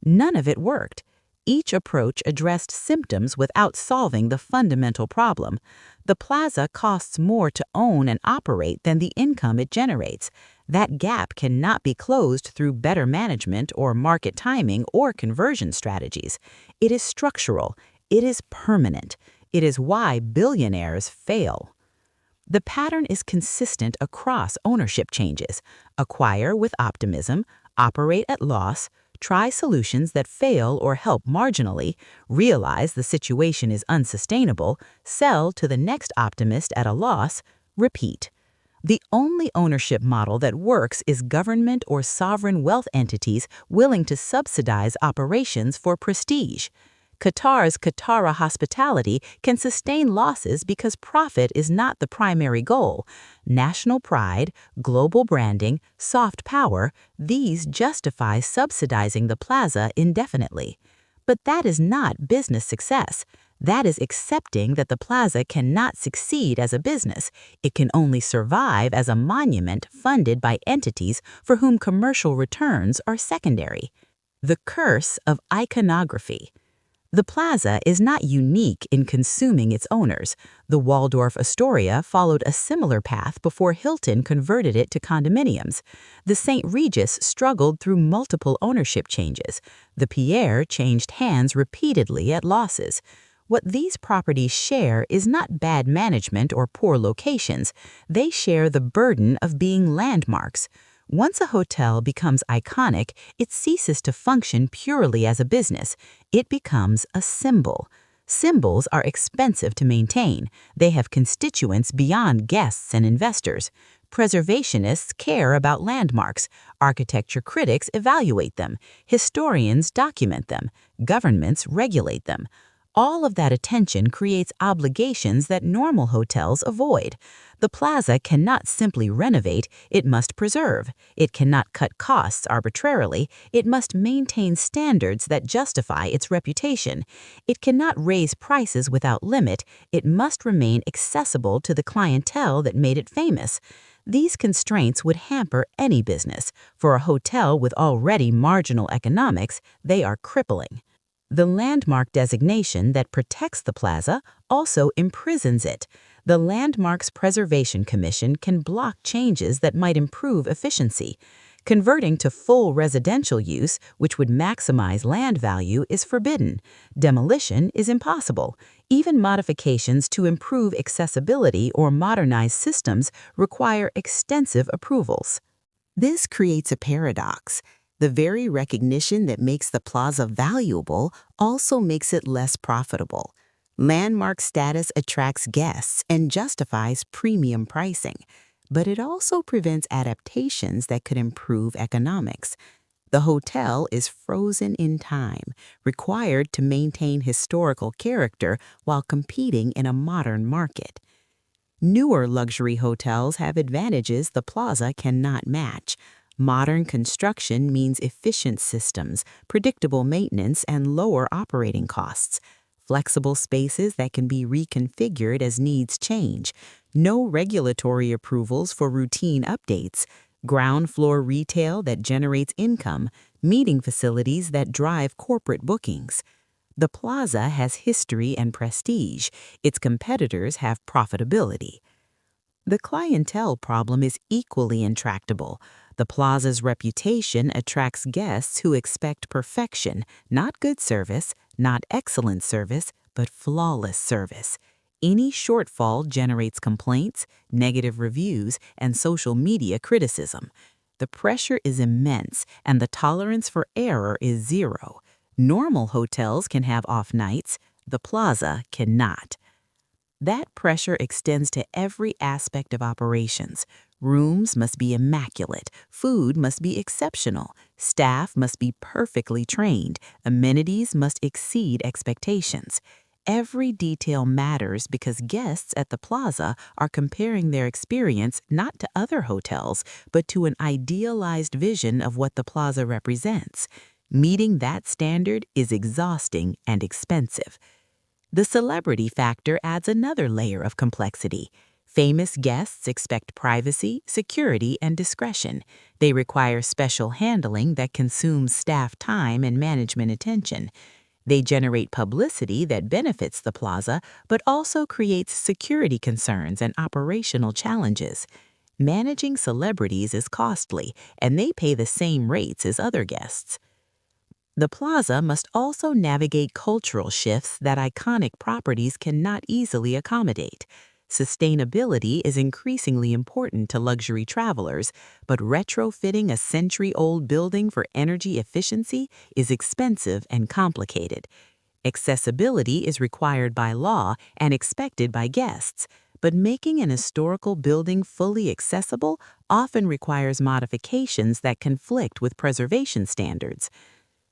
None of it worked. Each approach addressed symptoms without solving the fundamental problem. The plaza costs more to own and operate than the income it generates. That gap cannot be closed through better management or market timing or conversion strategies. It is structural. It is permanent. It is why billionaires fail. The pattern is consistent across ownership changes. Acquire with optimism, operate at loss, try solutions that fail or help marginally, realize the situation is unsustainable, sell to the next optimist at a loss, repeat. The only ownership model that works is government or sovereign wealth entities willing to subsidize operations for prestige. Qatar's Qatari hospitality can sustain losses because profit is not the primary goal. National pride, global branding, soft power, these justify subsidizing the plaza indefinitely. But that is not business success. That is accepting that the plaza cannot succeed as a business. It can only survive as a monument funded by entities for whom commercial returns are secondary. The curse of iconography. The plaza is not unique in consuming its owners. The Waldorf Astoria followed a similar path before Hilton converted it to condominiums. The St. Regis struggled through multiple ownership changes. The Pierre changed hands repeatedly at losses. What these properties share is not bad management or poor locations. They share the burden of being landmarks. Once a hotel becomes iconic, it ceases to function purely as a business. It becomes a symbol. Symbols are expensive to maintain. They have constituents beyond guests and investors. Preservationists care about landmarks. Architecture critics evaluate them. Historians document them. Governments regulate them. All of that attention creates obligations that normal hotels avoid. The plaza cannot simply renovate, it must preserve. It cannot cut costs arbitrarily, it must maintain standards that justify its reputation. It cannot raise prices without limit, it must remain accessible to the clientele that made it famous. These constraints would hamper any business. For a hotel with already marginal economics, they are crippling. The landmark designation that protects the plaza also imprisons it. The Landmarks Preservation Commission can block changes that might improve efficiency. Converting to full residential use, which would maximize land value, is forbidden. Demolition is impossible. Even modifications to improve accessibility or modernize systems require extensive approvals. This creates a paradox. The very recognition that makes the plaza valuable also makes it less profitable. Landmark status attracts guests and justifies premium pricing, but it also prevents adaptations that could improve economics. The hotel is frozen in time, required to maintain historical character while competing in a modern market. Newer luxury hotels have advantages the plaza cannot match. Modern construction means efficient systems, predictable maintenance, and lower operating costs. Flexible spaces that can be reconfigured as needs change. No regulatory approvals for routine updates. Ground floor retail that generates income. Meeting facilities that drive corporate bookings. The plaza has history and prestige. Its competitors have profitability. The clientele problem is equally intractable. The plaza's reputation attracts guests who expect perfection, not good service, not excellent service, but flawless service. Any shortfall generates complaints, negative reviews, and social media criticism. The pressure is immense, and the tolerance for error is zero. Normal hotels can have off nights, the plaza cannot. That pressure extends to every aspect of operations. Rooms must be immaculate, food must be exceptional, staff must be perfectly trained, amenities must exceed expectations. Every detail matters because guests at the plaza are comparing their experience not to other hotels, but to an idealized vision of what the plaza represents. Meeting that standard is exhausting and expensive. The celebrity factor adds another layer of complexity. Famous guests expect privacy, security, and discretion. They require special handling that consumes staff time and management attention. They generate publicity that benefits the plaza, but also creates security concerns and operational challenges. Managing celebrities is costly, and they pay the same rates as other guests. The plaza must also navigate cultural shifts that iconic properties cannot easily accommodate. Sustainability is increasingly important to luxury travelers, but retrofitting a century-old building for energy efficiency is expensive and complicated. Accessibility is required by law and expected by guests, but making an historical building fully accessible often requires modifications that conflict with preservation standards.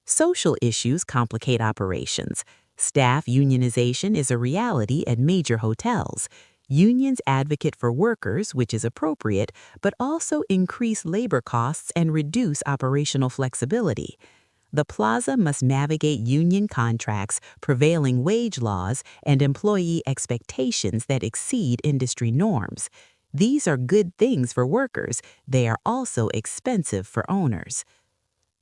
Social issues complicate operations. Staff unionization is a reality at major hotels. Unions advocate for workers, which is appropriate, but also increase labor costs and reduce operational flexibility. The plaza must navigate union contracts, prevailing wage laws, and employee expectations that exceed industry norms. These are good things for workers. They are also expensive for owners.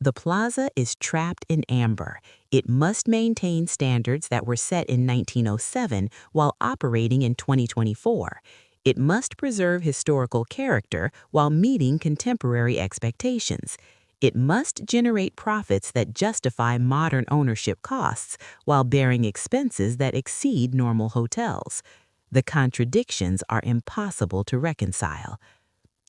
The plaza is trapped in amber. It must maintain standards that were set in 1907 while operating in 2024. It must preserve historical character while meeting contemporary expectations. It must generate profits that justify modern ownership costs while bearing expenses that exceed normal hotels. The contradictions are impossible to reconcile.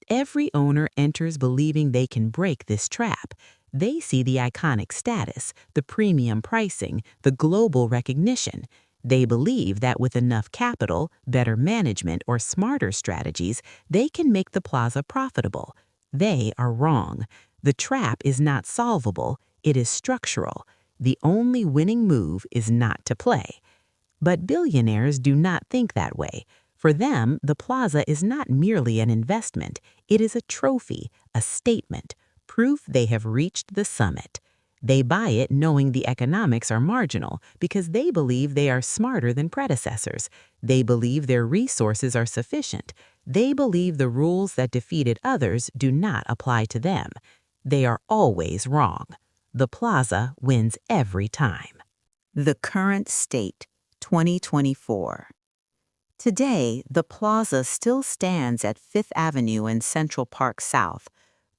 every owner enters believing they can break this trap. They see the iconic status, the premium pricing, the global recognition. They believe that with enough capital, better management, or smarter strategies, they can make the plaza profitable. They are wrong. The trap is not solvable, it is structural. The only winning move is not to play. But billionaires do not think that way. For them, the plaza is not merely an investment, it is a trophy, a statement, proof they have reached the summit. They buy it knowing the economics are marginal because they believe they are smarter than predecessors. They believe their resources are sufficient. They believe the rules that defeated others do not apply to them. They are always wrong. The plaza wins every time. The current state, 2024. Today, the plaza still stands at Fifth Avenue and Central Park South.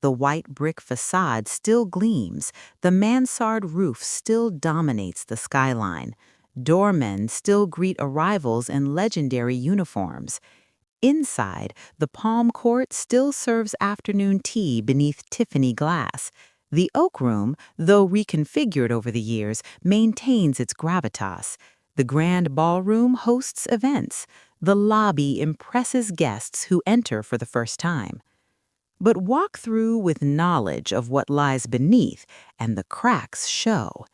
The white brick facade still gleams, the mansard roof still dominates the skyline. Doormen still greet arrivals in legendary uniforms. Inside, the Palm Court still serves afternoon tea beneath Tiffany glass. The Oak Room, though reconfigured over the years, maintains its gravitas. The Grand Ballroom hosts events. The lobby impresses guests who enter for the first time. But walk through with knowledge of what lies beneath, and the cracks show.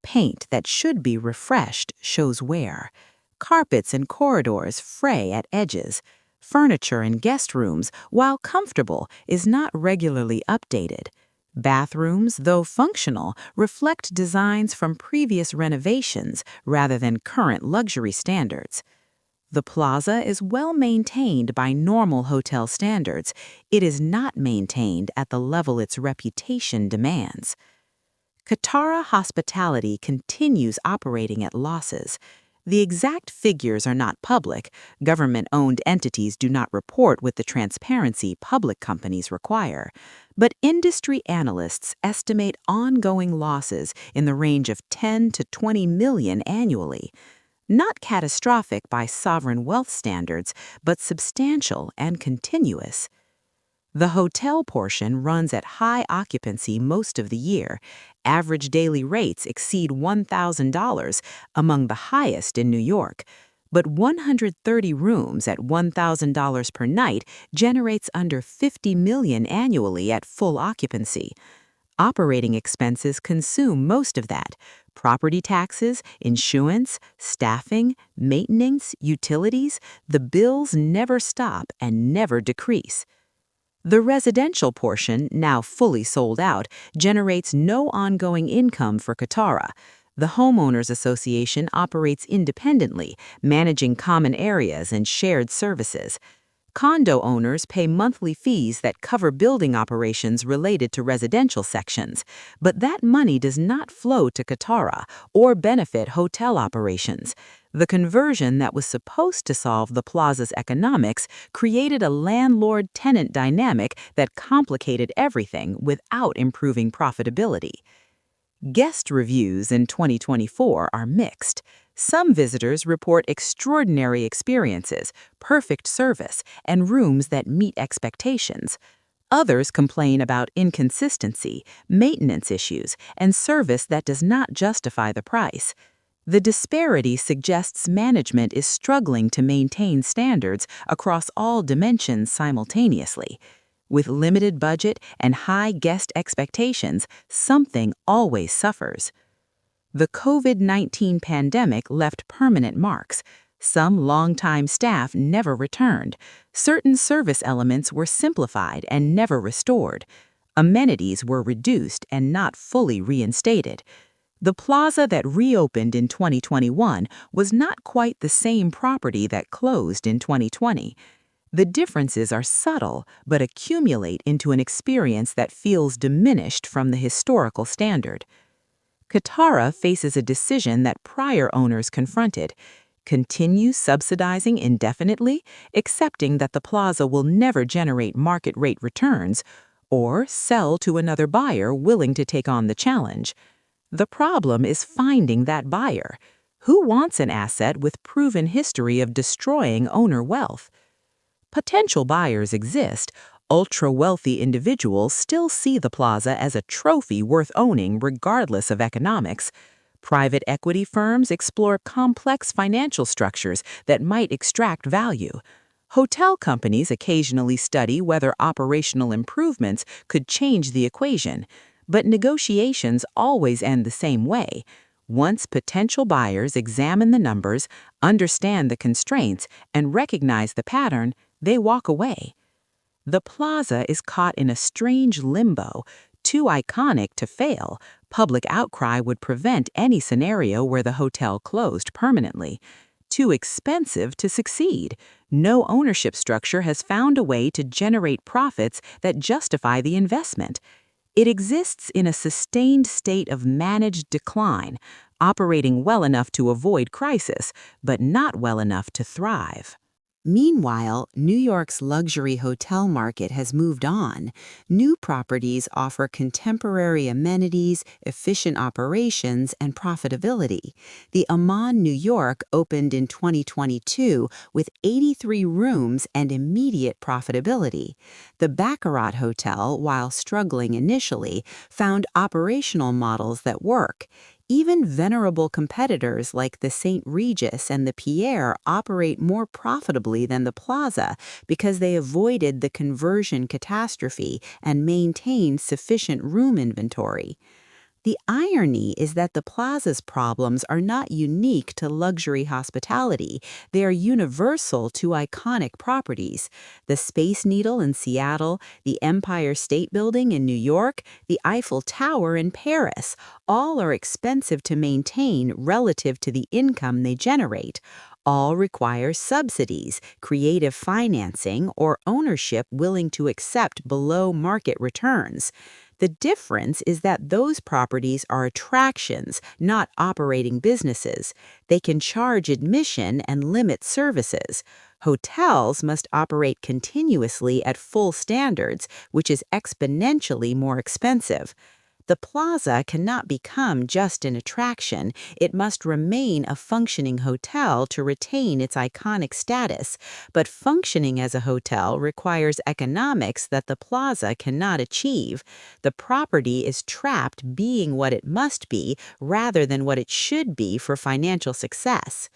Paint that should be refreshed shows wear. Carpets and corridors fray at edges. Furniture in guest rooms, while comfortable, is not regularly updated. Bathrooms, though functional, reflect designs from previous renovations rather than current luxury standards. The plaza is well maintained by normal hotel standards. It is not maintained at the level its reputation demands. Qatari hospitality continues operating at losses. The exact figures are not public. Government-owned entities do not report with the transparency public companies require. But industry analysts estimate ongoing losses in the range of 10 to 20 million annually. Not catastrophic by sovereign wealth standards, but substantial and continuous. The hotel portion runs at high occupancy most of the year. Average daily rates exceed $1,000, among the highest in New York. But 130 rooms at $1,000 per night generates under $50 million annually at full occupancy. Operating expenses consume most of that. Property taxes, insurance, staffing, maintenance, utilities, the bills never stop and never decrease. The residential portion, now fully sold out, generates no ongoing income for Qatari. The Homeowners Association operates independently, managing common areas and shared services. Condo owners pay monthly fees that cover building operations related to residential sections, but that money does not flow to Qatari or benefit hotel operations. The conversion that was supposed to solve the plaza's economics created a landlord-tenant dynamic that complicated everything without improving profitability. Guest reviews in 2024 are mixed. Some visitors report extraordinary experiences, perfect service, and rooms that meet expectations. Others complain about inconsistency, maintenance issues, and service that does not justify the price. The disparity suggests management is struggling to maintain standards across all dimensions simultaneously. With limited budget and high guest expectations, something always suffers. The COVID-19 pandemic left permanent marks. Some longtime staff never returned. Certain service elements were simplified and never restored. Amenities were reduced and not fully reinstated. The plaza that reopened in 2021 was not quite the same property that closed in 2020. The differences are subtle but accumulate into an experience that feels diminished from the historical standard. Qatari faces a decision that prior owners confronted: continue subsidizing indefinitely, accepting that the plaza will never generate market rate returns, or sell to another buyer willing to take on the challenge. The problem is finding that buyer. Who wants an asset with proven history of destroying owner wealth? Potential buyers exist, Ultra-wealthy individuals still see the plaza as a trophy worth owning regardless of economics. Private equity firms explore complex financial structures that might extract value. Hotel companies occasionally study whether operational improvements could change the equation, but negotiations always end the same way. Once potential buyers examine the numbers, understand the constraints, and recognize the pattern, they walk away. The plaza is caught in a strange limbo. Too iconic to fail, public outcry would prevent any scenario where the hotel closed permanently. Too expensive to succeed. No ownership structure has found a way to generate profits that justify the investment. It exists in a sustained state of managed decline, operating well enough to avoid crisis, but not well enough to thrive. Meanwhile, New York's luxury hotel market has moved on. New properties offer contemporary amenities, efficient operations, and profitability. The Aman, New York opened in 2022 with 83 rooms and immediate profitability. The Baccarat Hotel, while struggling initially, found operational models that work. Even venerable competitors like the St. Regis and the Pierre operate more profitably than the Plaza because they avoided the conversion catastrophe and maintained sufficient room inventory. The irony is that the Plaza's problems are not unique to luxury hospitality. They are universal to iconic properties. The Space Needle in Seattle, the Empire State Building in New York, the Eiffel Tower in Paris, all are expensive to maintain relative to the income they generate. All require subsidies, creative financing, or ownership willing to accept below-market returns. The difference is that those properties are attractions, not operating businesses. They can charge admission and limit services. Hotels must operate continuously at full standards, which is exponentially more expensive. The plaza cannot become just an attraction. It must remain a functioning hotel to retain its iconic status. But functioning as a hotel requires economics that the plaza cannot achieve. The property is trapped being what it must be rather than what it should be for financial success.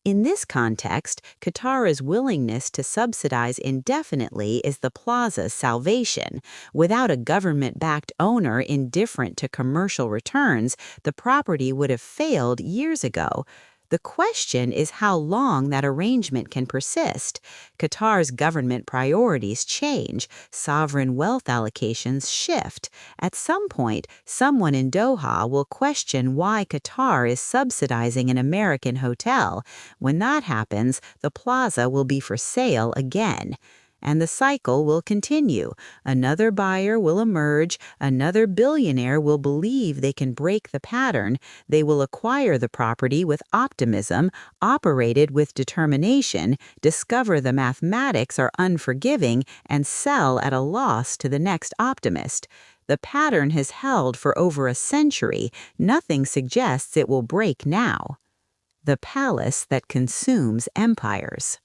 In this context, Qatari's willingness to subsidize indefinitely is the plaza's salvation. Without a government-backed owner indifferent to commercial returns, the property would have failed years ago. The question is how long that arrangement can persist. Qatar's government priorities change, sovereign wealth allocations shift. At some point, someone in Doha will question why Qatar is subsidizing an American hotel. When that happens, the plaza will be for sale again. And the cycle will continue. Another buyer will emerge, another billionaire will believe they can break the pattern, they will acquire the property with optimism, operate it with determination, discover the mathematics are unforgiving, and sell at a loss to the next optimist. The pattern has held for over a century. Nothing suggests it will break now. The palace that consumes empires.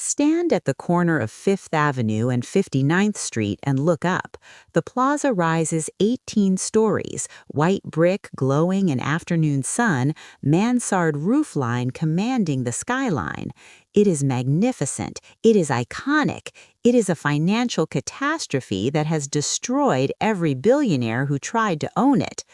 Stand at the corner of Fifth Avenue and 59th Street and look up. The plaza rises 18 stories, white brick glowing in afternoon sun, mansard roofline commanding the skyline. It is magnificent. It is iconic. It is a financial catastrophe that has destroyed every billionaire who tried to own it.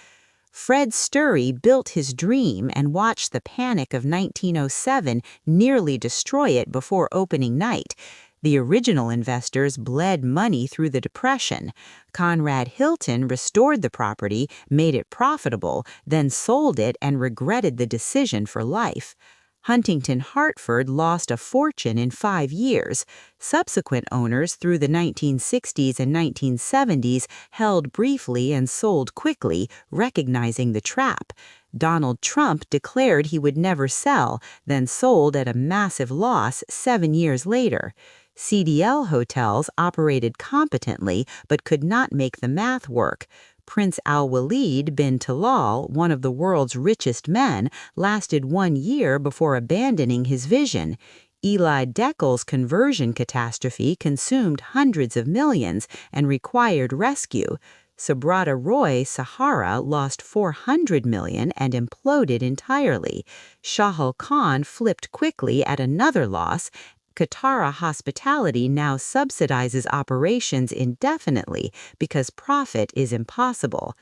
Fred Sturry built his dream and watched the panic of 1907 nearly destroy it before opening night. The original investors bled money through the Depression. Conrad Hilton restored the property, made it profitable, then sold it and regretted the decision for life. Huntington Hartford lost a fortune in 5 years. Subsequent owners through the 1960s and 1970s held briefly and sold quickly, recognizing the trap. Donald Trump declared he would never sell, then sold at a massive loss 7 years later. CDL hotels operated competently but could not make the math work. Prince Al-Walid bin Talal, one of the world's richest men, lasted 1 year before abandoning his vision. Eli Deckel's conversion catastrophe consumed hundreds of millions and required rescue. Subrata Roy Sahara lost 400 million and imploded entirely. Shahal Khan flipped quickly at another loss. Qatari Hospitality now subsidizes operations indefinitely because profit is impossible.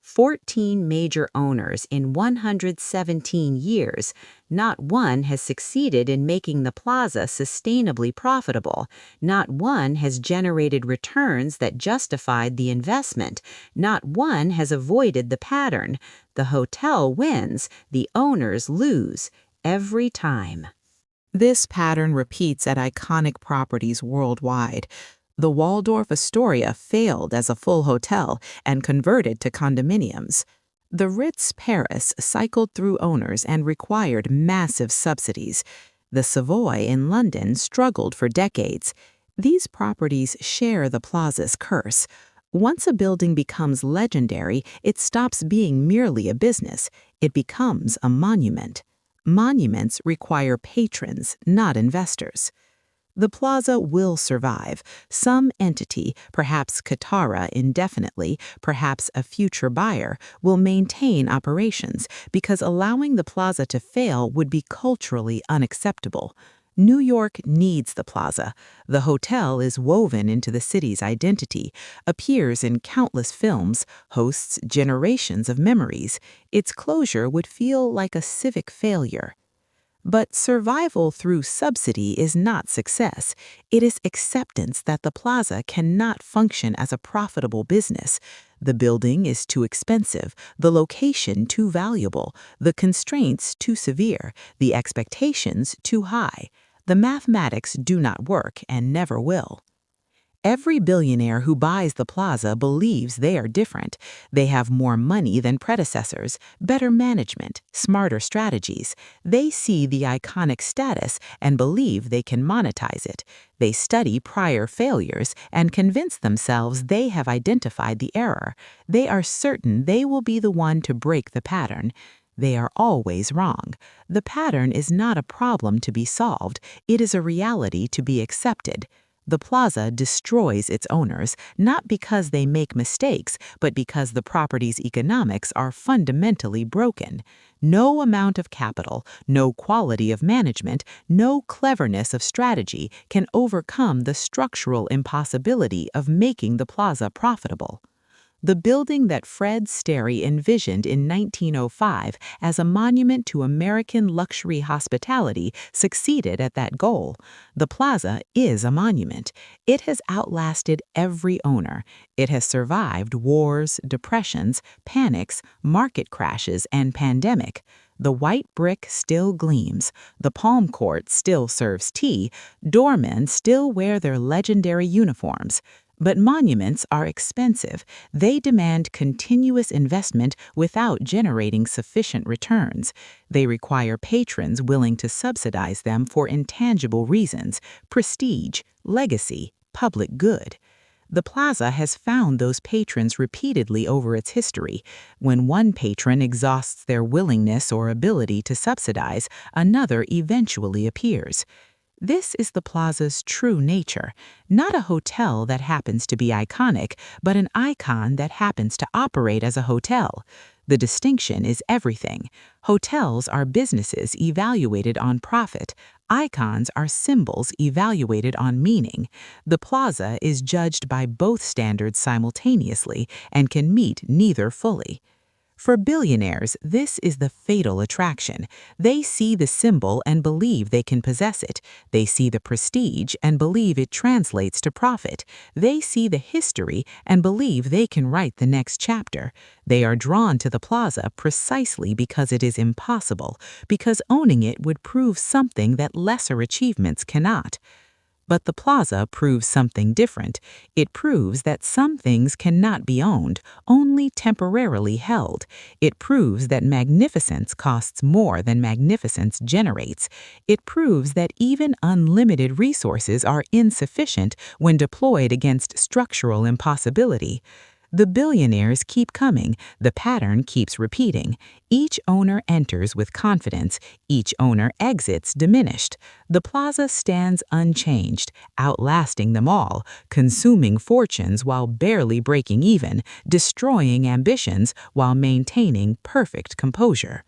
14 major owners in 117 years. Not one has succeeded in making the plaza sustainably profitable. Not one has generated returns that justified the investment. Not one has avoided the pattern. The hotel wins, the owners lose, every time. This pattern repeats at iconic properties worldwide. The Waldorf Astoria failed as a full hotel and converted to condominiums. The Ritz Paris cycled through owners and required massive subsidies. The Savoy in London struggled for decades. These properties share the plaza's curse. Once a building becomes legendary, it stops being merely a business. It becomes a monument. Monuments require patrons, not investors. The plaza will survive. Some entity, perhaps Qatari indefinitely, perhaps a future buyer, will maintain operations because allowing the plaza to fail would be culturally unacceptable. New York needs the plaza. The hotel is woven into the city's identity, appears in countless films, hosts generations of memories. Its closure would feel like a civic failure. But survival through subsidy is not success. It is acceptance that the plaza cannot function as a profitable business. The building is too expensive, the location too valuable, the constraints too severe, the expectations too high. The mathematics do not work and never will. Every billionaire who buys the plaza believes they are different. They have more money than predecessors, better management, smarter strategies. They see the iconic status and believe they can monetize it. They study prior failures and convince themselves they have identified the error. They are certain they will be the one to break the pattern. They are always wrong. The pattern is not a problem to be solved. It is a reality to be accepted. The plaza destroys its owners, not because they make mistakes, but because the property's economics are fundamentally broken. No amount of capital, no quality of management, no cleverness of strategy can overcome the structural impossibility of making the plaza profitable. The building that Fred Sterry envisioned in 1905 as a monument to American luxury hospitality succeeded at that goal. The plaza is a monument. It has outlasted every owner. It has survived wars, depressions, panics, market crashes, and pandemic. The white brick still gleams. The palm court still serves tea. Doormen still wear their legendary uniforms. But monuments are expensive. They demand continuous investment without generating sufficient returns. They require patrons willing to subsidize them for intangible reasons: prestige, legacy, public good. The plaza has found those patrons repeatedly over its history. When one patron exhausts their willingness or ability to subsidize, another eventually appears. This is the plaza's true nature, not a hotel that happens to be iconic, but an icon that happens to operate as a hotel. The distinction is everything. Hotels are businesses evaluated on profit. Icons are symbols evaluated on meaning. The plaza is judged by both standards simultaneously and can meet neither fully. For billionaires, this is the fatal attraction. They see the symbol and believe they can possess it. They see the prestige and believe it translates to profit. They see the history and believe they can write the next chapter. They are drawn to the plaza precisely because it is impossible, because owning it would prove something that lesser achievements cannot. But the plaza proves something different. It proves that some things cannot be owned, only temporarily held. It proves that magnificence costs more than magnificence generates. It proves that even unlimited resources are insufficient when deployed against structural impossibility. The billionaires keep coming, the pattern keeps repeating. Each owner enters with confidence, each owner exits diminished. The plaza stands unchanged, outlasting them all, consuming fortunes while barely breaking even, destroying ambitions while maintaining perfect composure.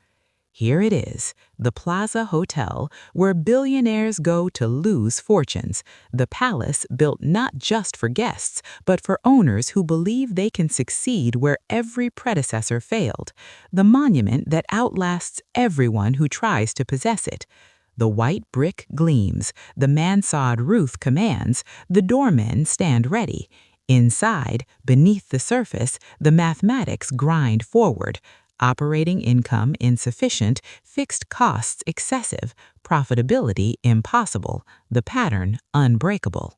Here it is, the Plaza Hotel, where billionaires go to lose fortunes, the palace built not just for guests, but for owners who believe they can succeed where every predecessor failed, the monument that outlasts everyone who tries to possess it. The white brick gleams, the mansard roof commands, the doormen stand ready. Inside, beneath the surface, the mathematics grind forward. Operating income insufficient, fixed costs excessive, profitability impossible, the pattern unbreakable.